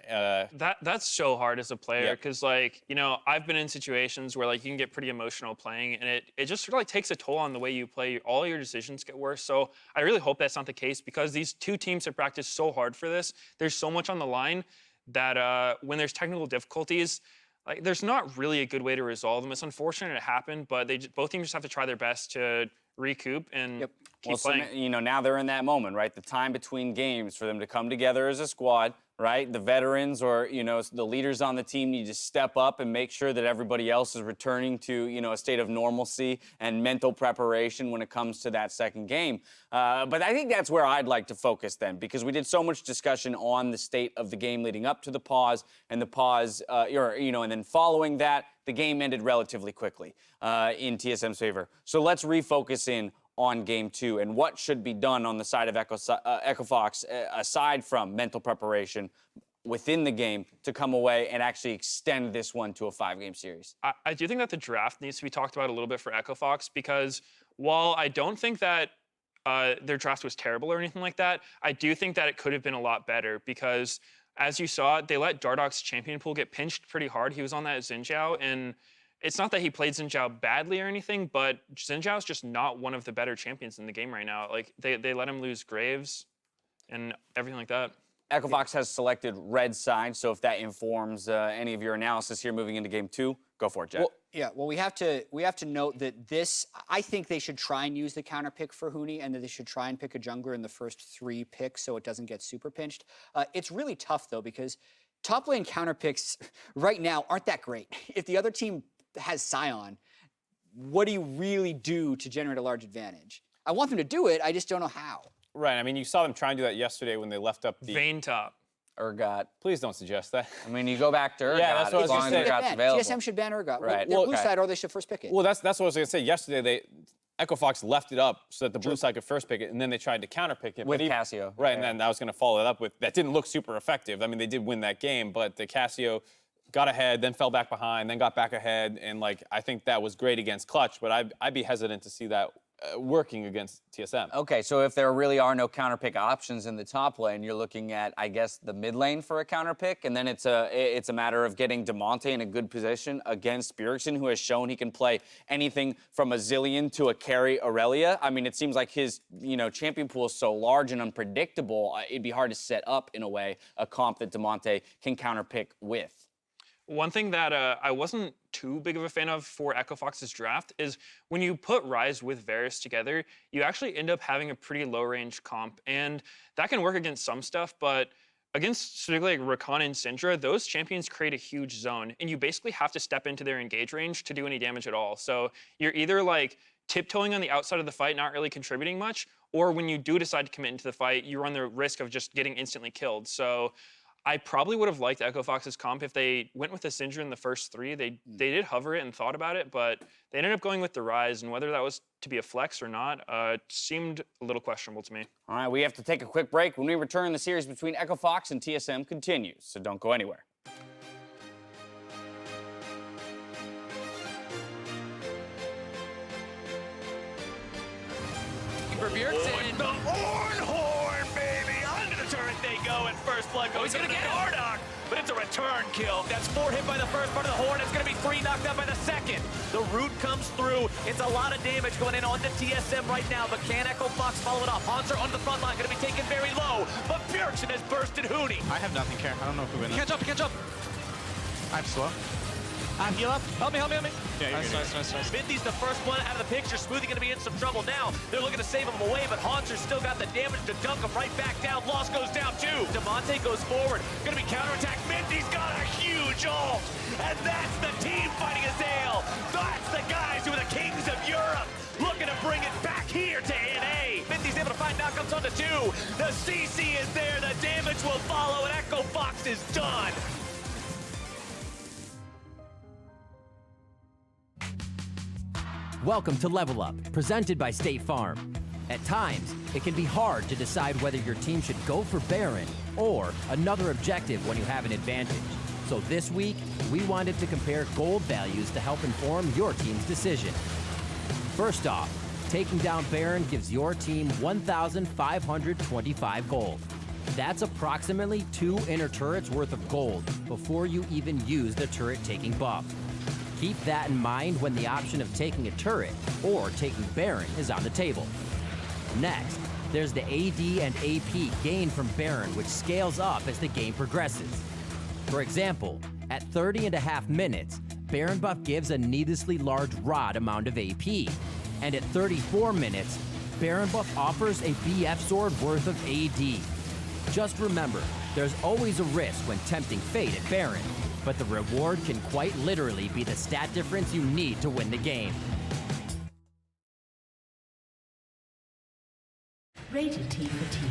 That's so hard as a player because, like, you know, I've been in situations where, like, you can get pretty emotional playing, and it just sort of, like, takes a toll on the way you play. All your decisions get worse. So I really hope that's not the case because these 2 teams have practiced so hard for this. There's so much on the line that when there's technical difficulties, like, there's not really a good way to resolve them. It's unfortunate it happened, but both teams just have to try their best to recoup and keep playing. So, you know, now they're in that moment, right? The time between games for them to come together as a squad, right? The veterans or, you know, the leaders on the team need to step up and make sure that everybody else is returning to, you know, a state of normalcy and mental preparation when it comes to that second game. But I think that's where I'd like to focus then, because we did so much discussion on the state of the game leading up to the pause, and the pause, you know, and then following that, the game ended relatively quickly in TSM's favor. So let's refocus in on Game 2 and what should be done on the side of Echo Fox, aside from mental preparation within the game, to come away and actually extend this one to a 5-game series. I do think that the draft needs to be talked about a little bit for Echo Fox, because while I don't think that their draft was terrible or anything like that, I do think that it could have been a lot better, because as you saw, they let Dardoch's champion pool get pinched pretty hard. He was on that Zhao, and it's not that he played Zhao badly or anything, but Zhao's just not one of the better champions in the game right now. Like, they let him lose Graves and everything like that. Echo Fox has selected red side, so if that informs any of your analysis here moving into game 2, go for it, Jack. Well, yeah, well, we have to note that this, I think they should try and use the counter pick for Huni, and that they should try and pick a jungler in the first 3 picks so it doesn't get super pinched. It's really tough, though, because top lane counter picks right now aren't that great. If the other team has Sion, what do you really do to generate a large advantage? I want them to do it, I just don't know how. Right, I mean, you saw them try and do that yesterday when they left up the... Vayne top. Urgot. Please don't suggest that. I mean, you go back to Urgot. Yeah, that's what I was going to say. Urgot's available. TSM should ban Urgot. Right. Well, blue side, or they should first pick it. Well, that's what I was going to say. Yesterday, Echo Fox left it up so that the blue side could first pick it, and then they tried to counter pick it. With Cassio. Right, and then I was going to follow it up with, that didn't look super effective. I mean, they did win that game, but the Cassio got ahead, then fell back behind, then got back ahead, and like I think that was great against Clutch, but I'd be hesitant to see that working against TSM. Okay, so if there really are no counter pick options in the top lane, you're looking at, I guess, the mid lane for a counter pick, and then it's a matter of getting Damonte in a good position against Bjergsen, who has shown he can play anything from a Zillion to a carry Aurelia. I mean, it seems like his champion pool is so large and unpredictable, it'd be hard to set up in a way a comp that Damonte can counter pick with. One thing that I wasn't too big of a fan of for Echo Fox's draft is when you put Ryze with Varus together, you actually end up having a pretty low-range comp, and that can work against some stuff, but against particularly like Rakan and Syndra, those champions create a huge zone, and you basically have to step into their engage range to do any damage at all. So you're either like tiptoeing on the outside of the fight, not really contributing much, or when you do decide to commit into the fight, you run the risk of just getting instantly killed. So I probably would have liked Echo Fox's comp if they went with the Syndra in the first 3. They did hover it and thought about it, but they ended up going with the Ryze, and whether that was to be a flex or not, seemed a little questionable to me. All right, we have to take a quick break. When we return, the series between Echo Fox and TSM continues, so don't go anywhere. For Bjergsen. The Ornn, baby! Under the turret they go, and first blood goes to Dardoch, but it's a return kill. That's 4 hit by the first part of the horn. It's going to be 3 knocked out by the second. The root comes through. It's a lot of damage going in onto TSM right now, but can Echo Fox follow it up? Hauntzer on the front line, going to be taken very low, but Bjergsen has bursted Huni. I have nothing, care. I don't know if we win. You can't jump, you can't jump. I'm slow. Heal up. Help me, help me, help me. Yeah, nice. Mithy's the first one out of the picture. Smoothie going to be in some trouble now. They're looking to save him away, but Hauntzer's still got the damage to dunk him right back down. Loss goes down too. Damonte goes forward. Going to be counterattacked. Mithy's got a huge ult. And that's the team fighting Xayah. That's the guys who are the kings of Europe. Looking to bring it back here to NA. Mithy's able to find knockouts onto 2. The CC is there. The damage will follow, and Echo Fox is done. Welcome to Level Up, presented by State Farm. At times, it can be hard to decide whether your team should go for Baron or another objective when you have an advantage. So this week, we wanted to compare gold values to help inform your team's decision. First off, taking down Baron gives your team 1,525 gold. That's approximately 2 inner turrets worth of gold before you even use the turret taking buff. Keep that in mind when the option of taking a turret or taking Baron is on the table. Next, there's the AD and AP gain from Baron, which scales up as the game progresses. For example, at 30.5 minutes, Baron buff gives a needlessly large rod amount of AP, and at 34 minutes, Baron buff offers a BF sword worth of AD. Just remember, there's always a risk when tempting fate at Baron, but the reward can quite literally be the stat difference you need to win the game. Rated T for Teen.